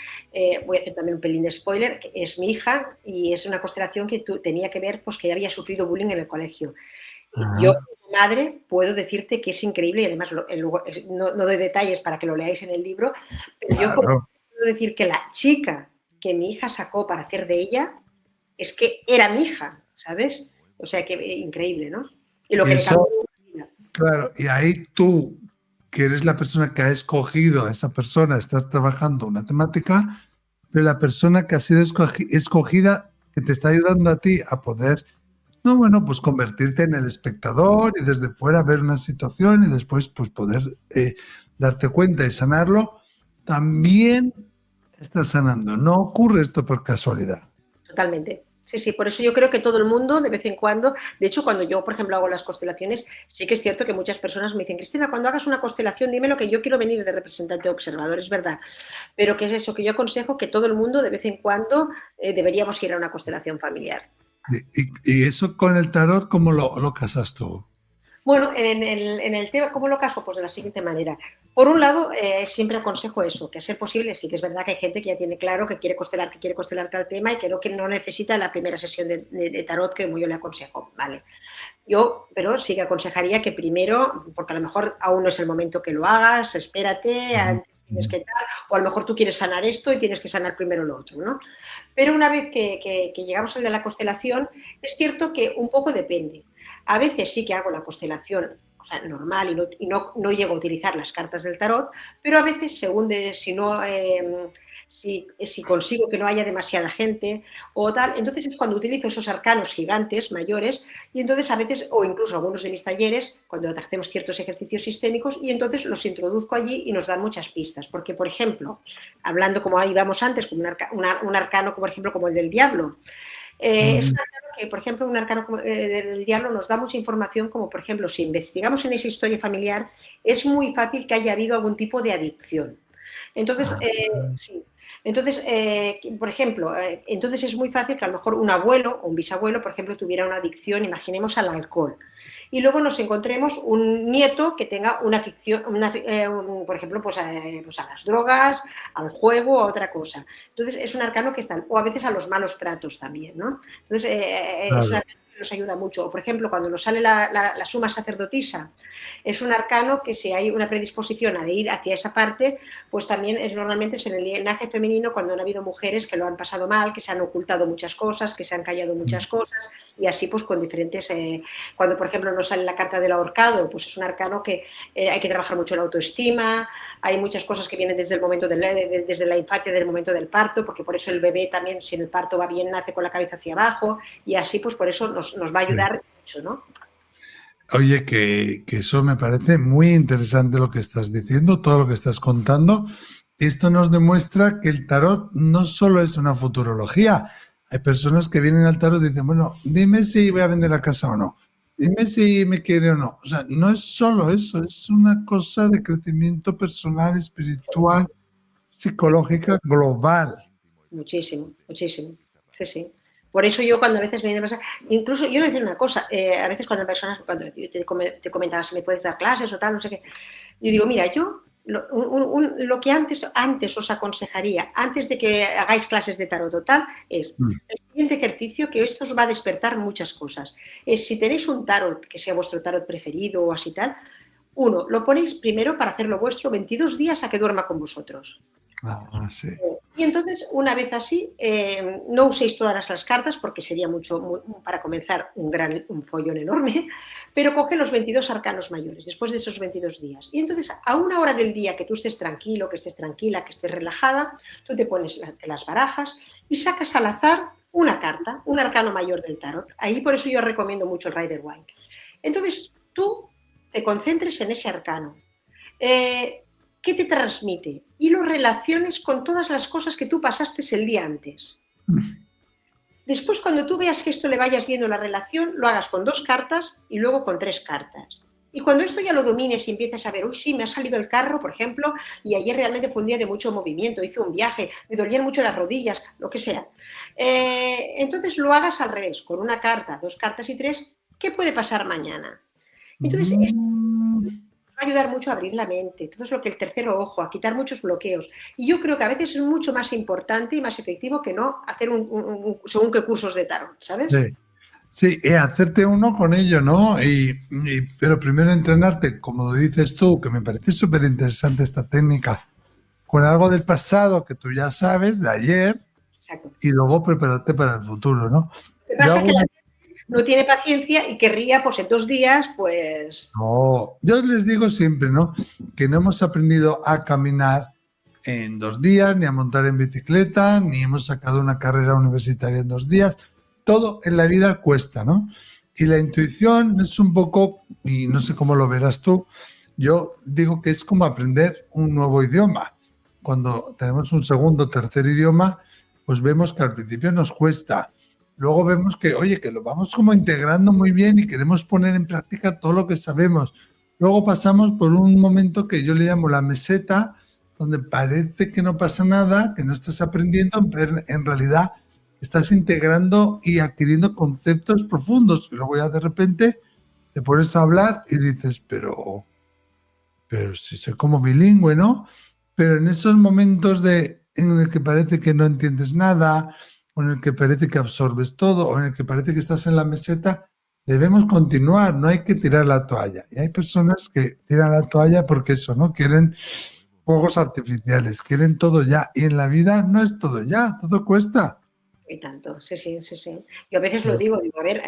voy a hacer también un pelín de spoiler, que es mi hija, y es una constelación que tenía que ver, pues que ella había sufrido bullying en el colegio. Yo, como madre, puedo decirte que es increíble, y además no doy detalles para que lo leáis en el libro, pero yo puedo decir que la chica que mi hija sacó para hacer de ella es que era mi hija, ¿sabes? O sea, que increíble, ¿no? Y lo que le cambió. Claro, y ahí tú, que eres la persona que ha escogido a esa persona, estás trabajando una temática, pero la persona que ha sido escogida, que te está ayudando a ti a poder, no, bueno, pues convertirte en el espectador y desde fuera ver una situación y después pues poder darte cuenta y sanarlo, también estás sanando. No ocurre esto por casualidad. Totalmente. Sí, por eso yo creo que todo el mundo, de vez en cuando, de hecho, cuando yo, por ejemplo, hago las constelaciones, sí que es cierto que muchas personas me dicen, Cristina, cuando hagas una constelación, dímelo que yo quiero venir de representante observador, es verdad, pero que es eso, que yo aconsejo que todo el mundo, de vez en cuando, deberíamos ir a una constelación familiar. Y eso con el tarot, ¿cómo lo casas tú? Bueno, en el tema, ¿cómo lo caso? Pues de la siguiente manera. Por un lado, siempre aconsejo eso, que a ser posible, sí que es verdad que hay gente que ya tiene claro que quiere constelar cada tema y que no necesita la primera sesión de tarot, que como yo le aconsejo, ¿vale? Pero sí que aconsejaría que primero, porque a lo mejor aún no es el momento que lo hagas, espérate, antes tienes que tal, o a lo mejor tú quieres sanar esto y tienes que sanar primero lo otro, ¿no? Pero una vez que llegamos al de la constelación, es cierto que un poco depende. A veces sí que hago la constelación, o sea, normal, y no llego a utilizar las cartas del tarot, pero a veces, según si consigo que no haya demasiada gente o tal, entonces es cuando utilizo esos arcanos gigantes, mayores, y entonces a veces, o incluso algunos de mis talleres, cuando hacemos ciertos ejercicios sistémicos, y entonces los introduzco allí y nos dan muchas pistas. Porque, por ejemplo, hablando como íbamos antes, como un arcano, por ejemplo, como el del diablo, es un arcano que, por ejemplo, un arcano del diablo nos da mucha información, como por ejemplo, si investigamos en esa historia familiar, es muy fácil que haya habido algún tipo de adicción. Entonces, sí. Entonces, por ejemplo, entonces es muy fácil que a lo mejor un abuelo o un bisabuelo, por ejemplo, tuviera una adicción, imaginemos, al alcohol. Y luego nos encontremos un nieto que tenga una adicción, por ejemplo, pues a las drogas, al juego, a otra cosa. Entonces, es un arcano que están, o a veces a los malos tratos también, ¿no? Entonces, es un arcano que nos ayuda mucho. O, por ejemplo, cuando nos sale la suma sacerdotisa, es un arcano que si hay una predisposición a ir hacia esa parte, pues también normalmente es en el linaje femenino cuando han habido mujeres que lo han pasado mal, que se han ocultado muchas cosas, que se han callado muchas cosas, y así pues con diferentes... cuando, por ejemplo, nos sale la carta del ahorcado, pues es un arcano que hay que trabajar mucho la autoestima, hay muchas cosas que vienen desde el momento desde la infancia, del momento del parto, porque por eso el bebé también, si el parto va bien, nace con la cabeza hacia abajo, y así pues por eso nos va a ayudar mucho, ¿no? Oye, que eso me parece muy interesante lo que estás diciendo, todo lo que estás contando. Esto nos demuestra que el tarot no solo es una futurología. Hay personas que vienen al tarot y dicen, bueno, dime si voy a vender la casa o no. Dime si me quiere o no. O sea, no es solo eso, es una cosa de crecimiento personal, espiritual, psicológica, global. muchísimo, muchísimo. Sí, sí. Por eso yo cuando a veces me viene a pasar, incluso yo le voy a decir una cosa, a veces cuando personas, cuando yo te comentaba si me puedes dar clases o tal, no sé qué, yo digo, mira, yo lo que antes os aconsejaría, antes de que hagáis clases de tarot o tal, es el siguiente ejercicio, que esto os va a despertar muchas cosas. Es si tenéis un tarot, que sea vuestro tarot preferido o así tal, uno, lo ponéis primero para hacerlo vuestro 22 días a que duerma con vosotros. Ah, sí. Y entonces, una vez así, no uséis todas las cartas porque sería para comenzar un follón enorme, pero coge los 22 arcanos mayores después de esos 22 días. Y entonces, a una hora del día que tú estés tranquilo, que estés tranquila, que estés relajada, tú te pones las barajas y sacas al azar una carta, un arcano mayor del tarot. Ahí por eso yo recomiendo mucho el Rider-Waite. Entonces, tú te concentres en ese arcano. ¿Qué te transmite? Y lo relaciones con todas las cosas que tú pasaste el día antes. Después, cuando tú veas que esto le vayas viendo la relación, lo hagas con 2 cartas y luego con 3 cartas. Y cuando esto ya lo domines y empieces a ver, uy, sí, me ha salido el carro, por ejemplo, y ayer realmente fue un día de mucho movimiento, hice un viaje, me dolían mucho las rodillas, lo que sea. Entonces lo hagas al revés, con 1 carta, 2 cartas y 3, ¿qué puede pasar mañana? Entonces, va a ayudar mucho a abrir la mente, todo es lo que el tercer ojo, a quitar muchos bloqueos. Y yo creo que a veces es mucho más importante y más efectivo que no hacer según qué cursos de tarot, ¿sabes? Sí, sí, hacerte uno con ello, ¿no? Pero primero entrenarte, como dices tú, que me parece súper interesante esta técnica, con algo del pasado que tú ya sabes, de ayer, Exacto. y luego prepararte para el futuro, ¿no? Lo que pasa es que la gente no tiene paciencia y querría, pues en 2 días, pues... No, yo les digo siempre, ¿no? Que no hemos aprendido a caminar en 2 días, ni a montar en bicicleta, ni hemos sacado una carrera universitaria en 2 días. Todo en la vida cuesta, ¿no? Y la intuición es un poco, y no sé cómo lo verás tú, yo digo que es como aprender un nuevo idioma. Cuando tenemos un segundo o tercer idioma, pues vemos que al principio nos cuesta. Luego vemos que, oye, que lo vamos como integrando muy bien y queremos poner en práctica todo lo que sabemos. Luego pasamos por un momento que yo le llamo la meseta, donde parece que no pasa nada, que no estás aprendiendo, pero en realidad estás integrando y adquiriendo conceptos profundos. Y luego ya de repente te pones a hablar y dices, pero si soy como bilingüe, ¿no? Pero en esos momentos en el que parece que no entiendes nada, o en el que parece que absorbes todo, o en el que parece que estás en la meseta, debemos continuar, no hay que tirar la toalla. Y hay personas que tiran la toalla porque eso, ¿no? Quieren fuegos artificiales, quieren todo ya. Y en la vida no es todo ya, todo cuesta. Y tanto, sí, sí, sí, sí. Yo a veces lo digo, a ver,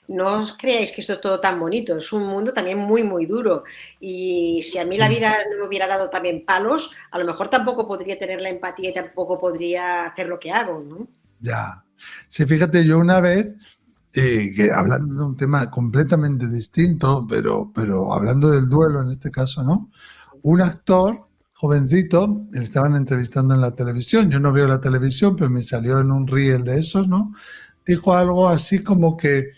no os creáis que esto es todo tan bonito, es un mundo también muy, muy duro. Y si a mí la vida no me hubiera dado también palos, a lo mejor tampoco podría tener la empatía y tampoco podría hacer lo que hago, ¿no? Ya. Sí, fíjate, yo una vez, que hablando de un tema completamente distinto, pero hablando del duelo en este caso, ¿no? Un actor jovencito, le estaban entrevistando en la televisión, yo no veo la televisión, pero me salió en un reel de esos, ¿no? Dijo algo así como que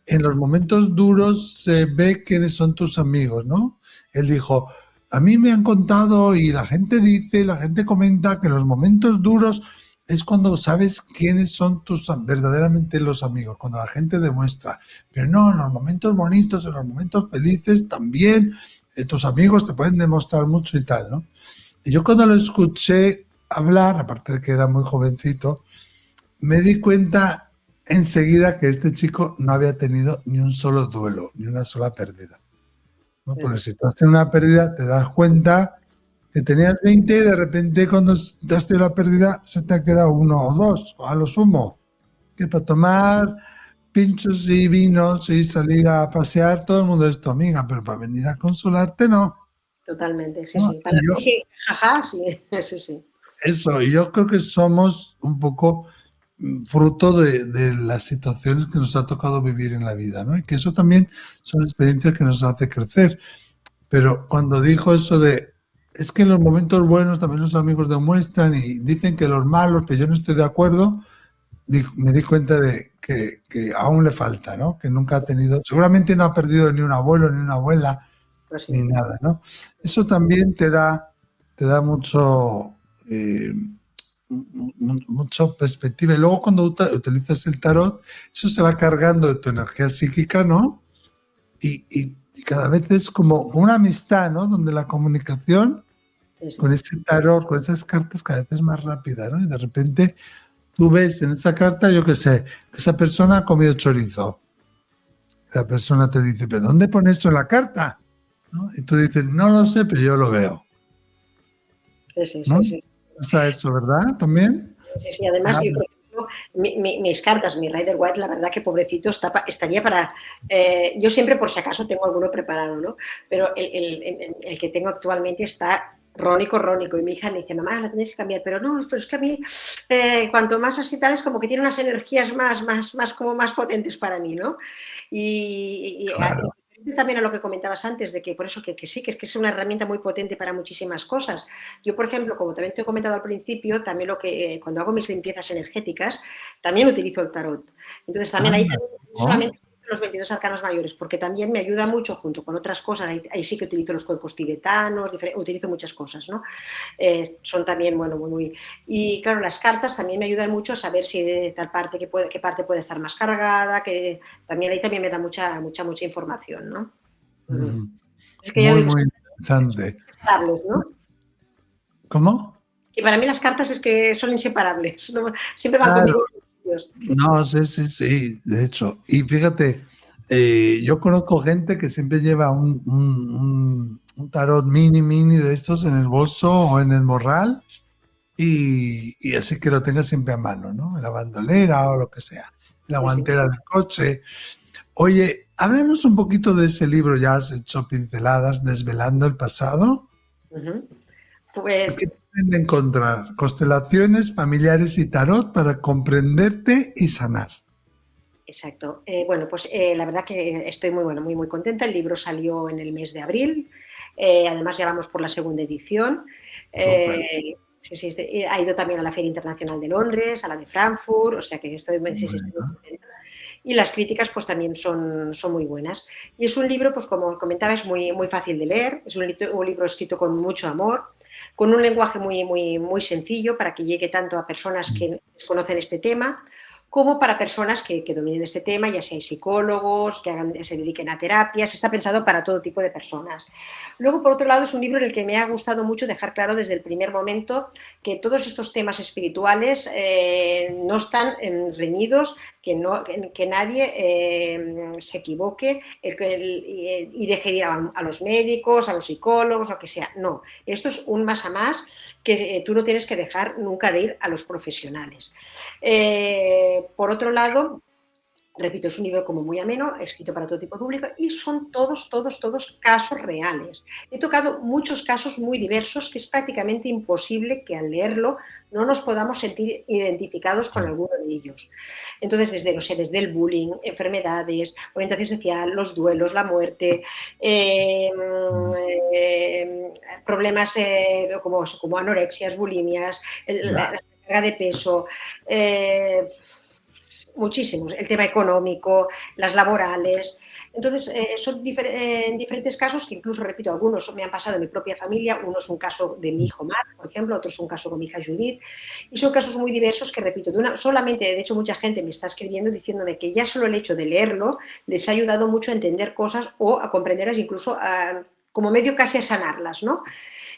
en los momentos duros se ve quiénes son tus amigos, ¿no? Él dijo, a mí me han contado y la gente dice, la gente comenta que en los momentos duros es cuando sabes quiénes son verdaderamente los amigos, cuando la gente demuestra. Pero no, en los momentos bonitos, en los momentos felices también, tus amigos te pueden demostrar mucho y tal, ¿no? Y yo cuando lo escuché hablar, aparte de que era muy jovencito, me di cuenta enseguida que este chico no había tenido ni un solo duelo, ni una sola pérdida, ¿no? Porque si tú has tenido una pérdida, te das cuenta que tenías 20 y de repente cuando te has tenido la pérdida se te ha quedado 1 o 2, o a lo sumo. Que para tomar pinchos y vinos y salir a pasear, todo el mundo es tu amiga, pero para venir a consolarte, no. Totalmente, sí, ¿No? sí. Para Y yo, mí, jaja, sí, sí, sí. eso, y yo creo que somos un poco fruto de las situaciones que nos ha tocado vivir en la vida, ¿no? Y que eso también son experiencias que nos hace crecer. Pero cuando dijo eso de, es que en los momentos buenos también los amigos demuestran y dicen que los malos, pero yo no estoy de acuerdo, me di cuenta de que aún le falta, ¿no? Que nunca ha tenido, seguramente no ha perdido ni un abuelo, ni una abuela, Pues sí. ni nada, ¿no? Eso también te da mucho, mucha perspectiva. Y luego cuando utilizas el tarot, eso se va cargando de tu energía psíquica, ¿no? Y cada vez es como una amistad, ¿no? Donde la comunicación con ese tarot, con esas cartas, cada vez es más rápida, ¿no? Y de repente tú ves en esa carta, yo qué sé, que esa persona ha comido chorizo. La persona te dice, ¿pero dónde pone esto en la carta? ¿No? Y tú dices, no lo sé, pero yo lo veo. ¿No? Pasa eso, ¿verdad? ¿También? Sí, además, yo, por ejemplo, mis cartas, mi Rider Waite, la verdad que pobrecito estaría para... yo siempre, por si acaso, tengo alguno preparado, ¿no? Pero el que tengo actualmente está rónico, y mi hija me dice, mamá, la tenéis que cambiar, pero no, pero es que a mí, cuanto más así tal, es como que tiene unas energías como más potentes para mí, ¿no? Y claro. También a lo que comentabas antes, de que por eso que sí, que es una herramienta muy potente para muchísimas cosas. Yo, por ejemplo, como también te he comentado al principio, también cuando hago mis limpiezas energéticas, también utilizo el tarot. Entonces, también ahí también, solamente los 22 arcanos mayores, porque también me ayuda mucho junto con otras cosas. Ahí sí que utilizo los cuerpos tibetanos, utilizo muchas cosas, ¿no? Son también, bueno, muy... Y claro, las cartas también me ayudan mucho a saber si de tal parte, qué parte puede estar más cargada, que también ahí también me da mucha información, ¿no? Es que muy interesante. Inseparables, ¿no? ¿Cómo? Que para mí las cartas es que son inseparables, ¿no? Siempre van Claro. conmigo. No, sí, de hecho. Y fíjate, yo conozco gente que siempre lleva un tarot mini de estos en el bolso o en el morral y así que lo tenga siempre a mano, ¿no? En la bandolera o lo que sea, la guantera del coche. Oye, háblanos un poquito de ese libro, ya has hecho pinceladas, Desvelando el pasado. Pues, ¿Qué pueden encontrar? Constelaciones familiares y tarot para comprenderte y sanar. Exacto. Bueno, pues la verdad que estoy muy contenta. El libro salió en el mes de abril. Además, ya vamos por la segunda edición. Sí, ha ido también a la Feria Internacional de Londres, a la de Frankfurt, o sea que estoy muy contenta. Y las críticas pues también son muy buenas. Y es un libro, pues como comentaba, es muy fácil de leer. Es un libro escrito con mucho amor, con un lenguaje muy sencillo para que llegue tanto a personas que desconocen este tema como para personas que dominen este tema, ya sean psicólogos, que se dediquen a terapias. Está pensado para todo tipo de personas. Luego, por otro lado, es un libro en el que me ha gustado mucho dejar claro desde el primer momento que todos estos temas espirituales no están reñidos, que nadie se equivoque y deje ir a los médicos, a los psicólogos, lo que sea. No, esto es un más a más que tú no tienes que dejar nunca de ir a los profesionales. Por otro lado, repito, es un libro como muy ameno, escrito para todo tipo de público y son todos casos reales. He tocado muchos casos muy diversos que es prácticamente imposible que al leerlo no nos podamos sentir identificados con alguno de ellos. Entonces, desde el bullying, enfermedades, orientación social, los duelos, la muerte, problemas como anorexias, bulimias, la carga de peso, muchísimos, el tema económico, las laborales. Entonces, son diferentes casos que incluso, repito, algunos me han pasado en mi propia familia. Uno es un caso de mi hijo Marc, por ejemplo, otro es un caso con mi hija Judith. Y son casos muy diversos que, repito, solamente, de hecho, mucha gente me está escribiendo diciéndome que ya solo el hecho de leerlo les ha ayudado mucho a entender cosas o a comprenderlas, incluso como medio casi a sanarlas, ¿no?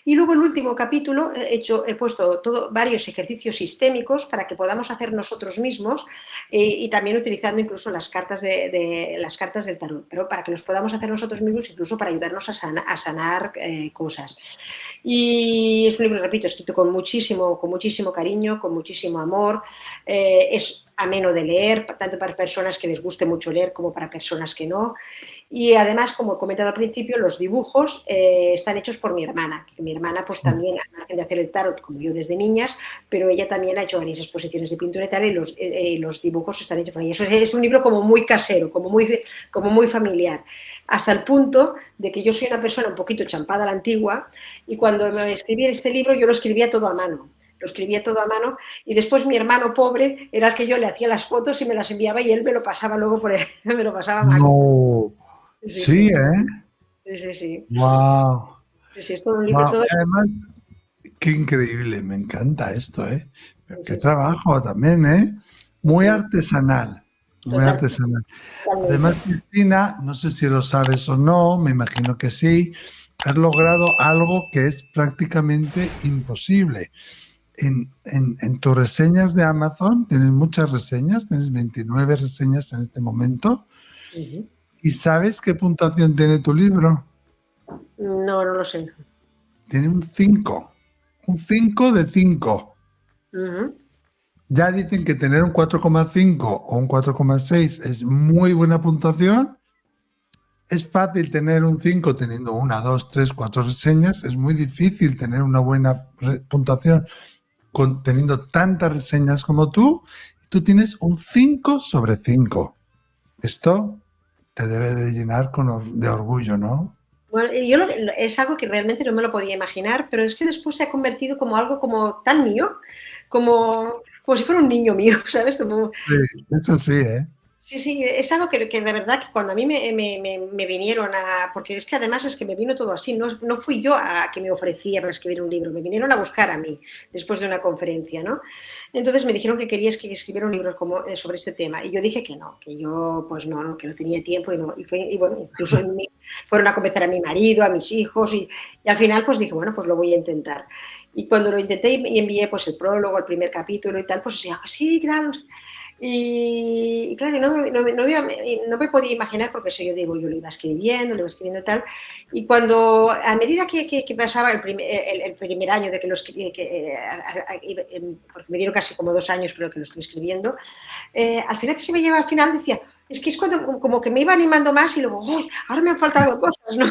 Y luego el último capítulo he puesto varios ejercicios sistémicos para que podamos hacer nosotros mismos y también utilizando incluso las cartas del tarot, pero para que los podamos hacer nosotros mismos, incluso para ayudarnos a sanar cosas. Y es un libro, repito, escrito con muchísimo cariño, con muchísimo amor. Es ameno de leer, tanto para personas que les guste mucho leer como para personas que no. Y además, como he comentado al principio, los dibujos están hechos por mi hermana. Mi hermana, pues también, al margen de hacer el tarot, como yo desde niñas, pero ella también ha hecho varias exposiciones de pintura y tal, y los dibujos están hechos por ella. Eso es un libro como muy casero, como muy familiar. Hasta el punto de que yo soy una persona un poquito champada a la antigua, y cuando me escribí este libro, yo lo escribía todo a mano. Lo escribía todo a mano y después mi hermano pobre era el que yo le hacía las fotos y me las enviaba y él me lo pasaba luego me lo pasaba a mano. No. Sí, ¿eh? Sí. Wow. Sí, es todo un libro. Wow. Todo... Además, Qué increíble, me encanta esto, ¿eh? Pero qué Sí, trabajo también, ¿eh? Muy sí, artesanal, muy total, artesanal. totalmente. Además, Cristina, no sé si lo sabes o no, me imagino que sí, has logrado algo que es prácticamente imposible. En tus reseñas de Amazon, tienes muchas reseñas, tienes 29 reseñas en este momento, Ujú. ¿y sabes qué puntuación tiene tu libro? No, no lo sé. Tiene un 5 de 5. Ujú. Ya dicen que tener un 4,5 o un 4,6 es muy buena puntuación. Es fácil tener un 5 teniendo una, dos, tres, cuatro reseñas. Es muy difícil tener una buena puntuación teniendo tantas reseñas como tú. Tú tienes un 5 sobre 5. Esto te debe de llenar de orgullo, ¿no? Bueno, es algo que realmente no me lo podía imaginar, pero es que después se ha convertido como algo como tan mío, como si fuera un niño mío, ¿sabes? Como, Sí, es así, ¿eh? sí, sí, es algo que de verdad que cuando a mí me vinieron a... Porque es que además es que me vino todo así, no fui yo a que me ofrecía para escribir un libro, me vinieron a buscar a mí después de una conferencia, ¿no? Entonces me dijeron que quería que escribiera un libro sobre este tema y yo dije que no, que yo pues no, que no tenía tiempo y bueno, incluso fueron a convencer a mi marido, a mis hijos y al final pues dije, bueno, pues lo voy a intentar. Y cuando lo intenté y envié pues el prólogo, el primer capítulo y tal, pues decía, sí, claro. Y claro, no me podía imaginar, porque eso yo digo, yo lo iba escribiendo y tal. Y cuando, a medida que pasaba el primer año de que lo escribí, porque me dieron casi como 2 años, creo que lo estoy escribiendo, al final que se me lleva al final decía, es que es cuando como que me iba animando más y luego, ¡uy! Ahora me han faltado cosas, ¿no?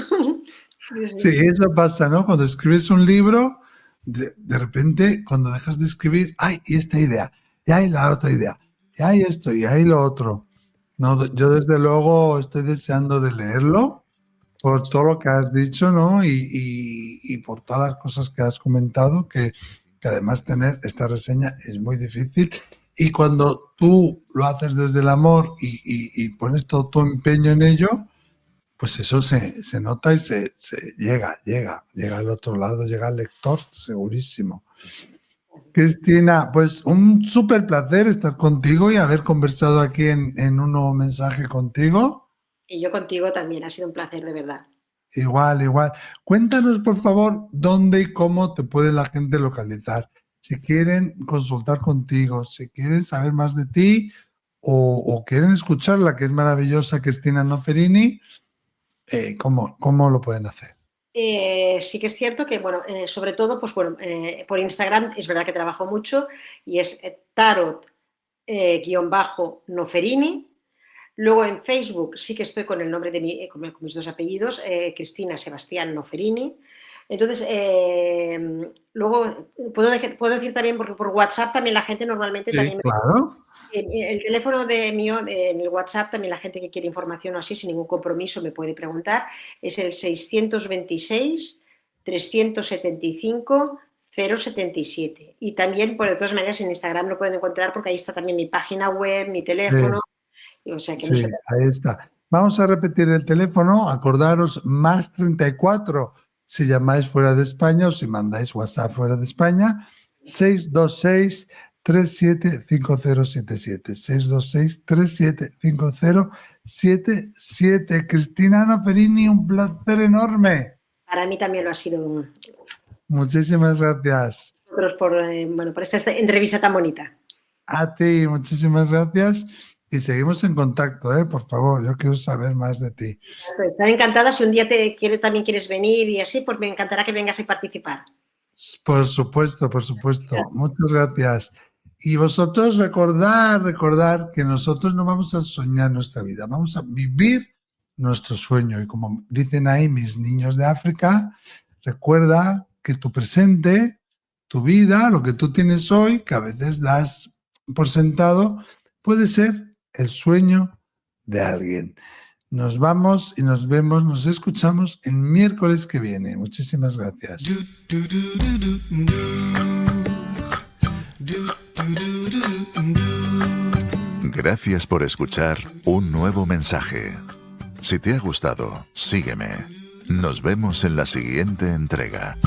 Sí, eso pasa, ¿no? Cuando escribes un libro, de repente, cuando dejas de escribir, ¡ay! Y esta idea, y hay la otra idea, y hay esto, y hay lo otro. No, yo desde luego estoy deseando de leerlo por todo lo que has dicho, ¿no? Y por todas las cosas que has comentado, que además tener esta reseña es muy difícil. Y cuando tú lo haces desde el amor y pones todo tu empeño en ello, pues eso se nota y se llega al otro lado, llega al lector, segurísimo. Cristina, pues un súper placer estar contigo y haber conversado aquí en un nuevo mensaje contigo. Y yo contigo también, ha sido un placer, de verdad. Igual, igual. Cuéntanos, por favor, dónde y cómo te puede la gente localizar. Si quieren consultar contigo, si quieren saber más de ti o quieren escucharla, que es maravillosa, Cristina Noferini, ¿cómo lo pueden hacer? Sí que es cierto que, bueno, sobre todo, pues bueno, por Instagram es verdad que trabajo mucho y es tarot guión bajo Noferini. Luego en Facebook sí que estoy con el nombre con mis dos apellidos, Cristina Sebastián Noferini. Entonces, luego puedo decir también, porque por WhatsApp también la gente normalmente Sí, también claro. el teléfono en el WhatsApp, también la gente que quiere información o así, sin ningún compromiso, me puede preguntar. Es el 626-375-077. Y también, pues, de todas maneras, en Instagram lo pueden encontrar porque ahí está también mi página web, mi teléfono. O sea que no Sí, se... ahí está. Vamos a repetir el teléfono. Acordaros, más 34 si llamáis fuera de España o si mandáis WhatsApp fuera de España. 626-375077. 626-375077. Cristina Noferini, un placer enorme. Para mí también lo ha sido Muchísimas gracias. bueno, por esta entrevista tan bonita. A ti, muchísimas gracias. Y seguimos en contacto, ¿eh? Por favor, yo quiero saber más de ti. Estaré encantada si un día también quieres venir y así, pues me encantará que vengas a participar. Por supuesto, por supuesto. Muchas gracias. Y vosotros recordar que nosotros no vamos a soñar nuestra vida, vamos a vivir nuestro sueño. Y como dicen ahí mis niños de África, recuerda que tu presente, tu vida, lo que tú tienes hoy, que a veces das por sentado, puede ser el sueño de alguien. Nos vamos y nos vemos, nos escuchamos el miércoles que viene. Muchísimas gracias. Gracias por escuchar un nuevo mensaje. Si te ha gustado, sígueme. Nos vemos en la siguiente entrega.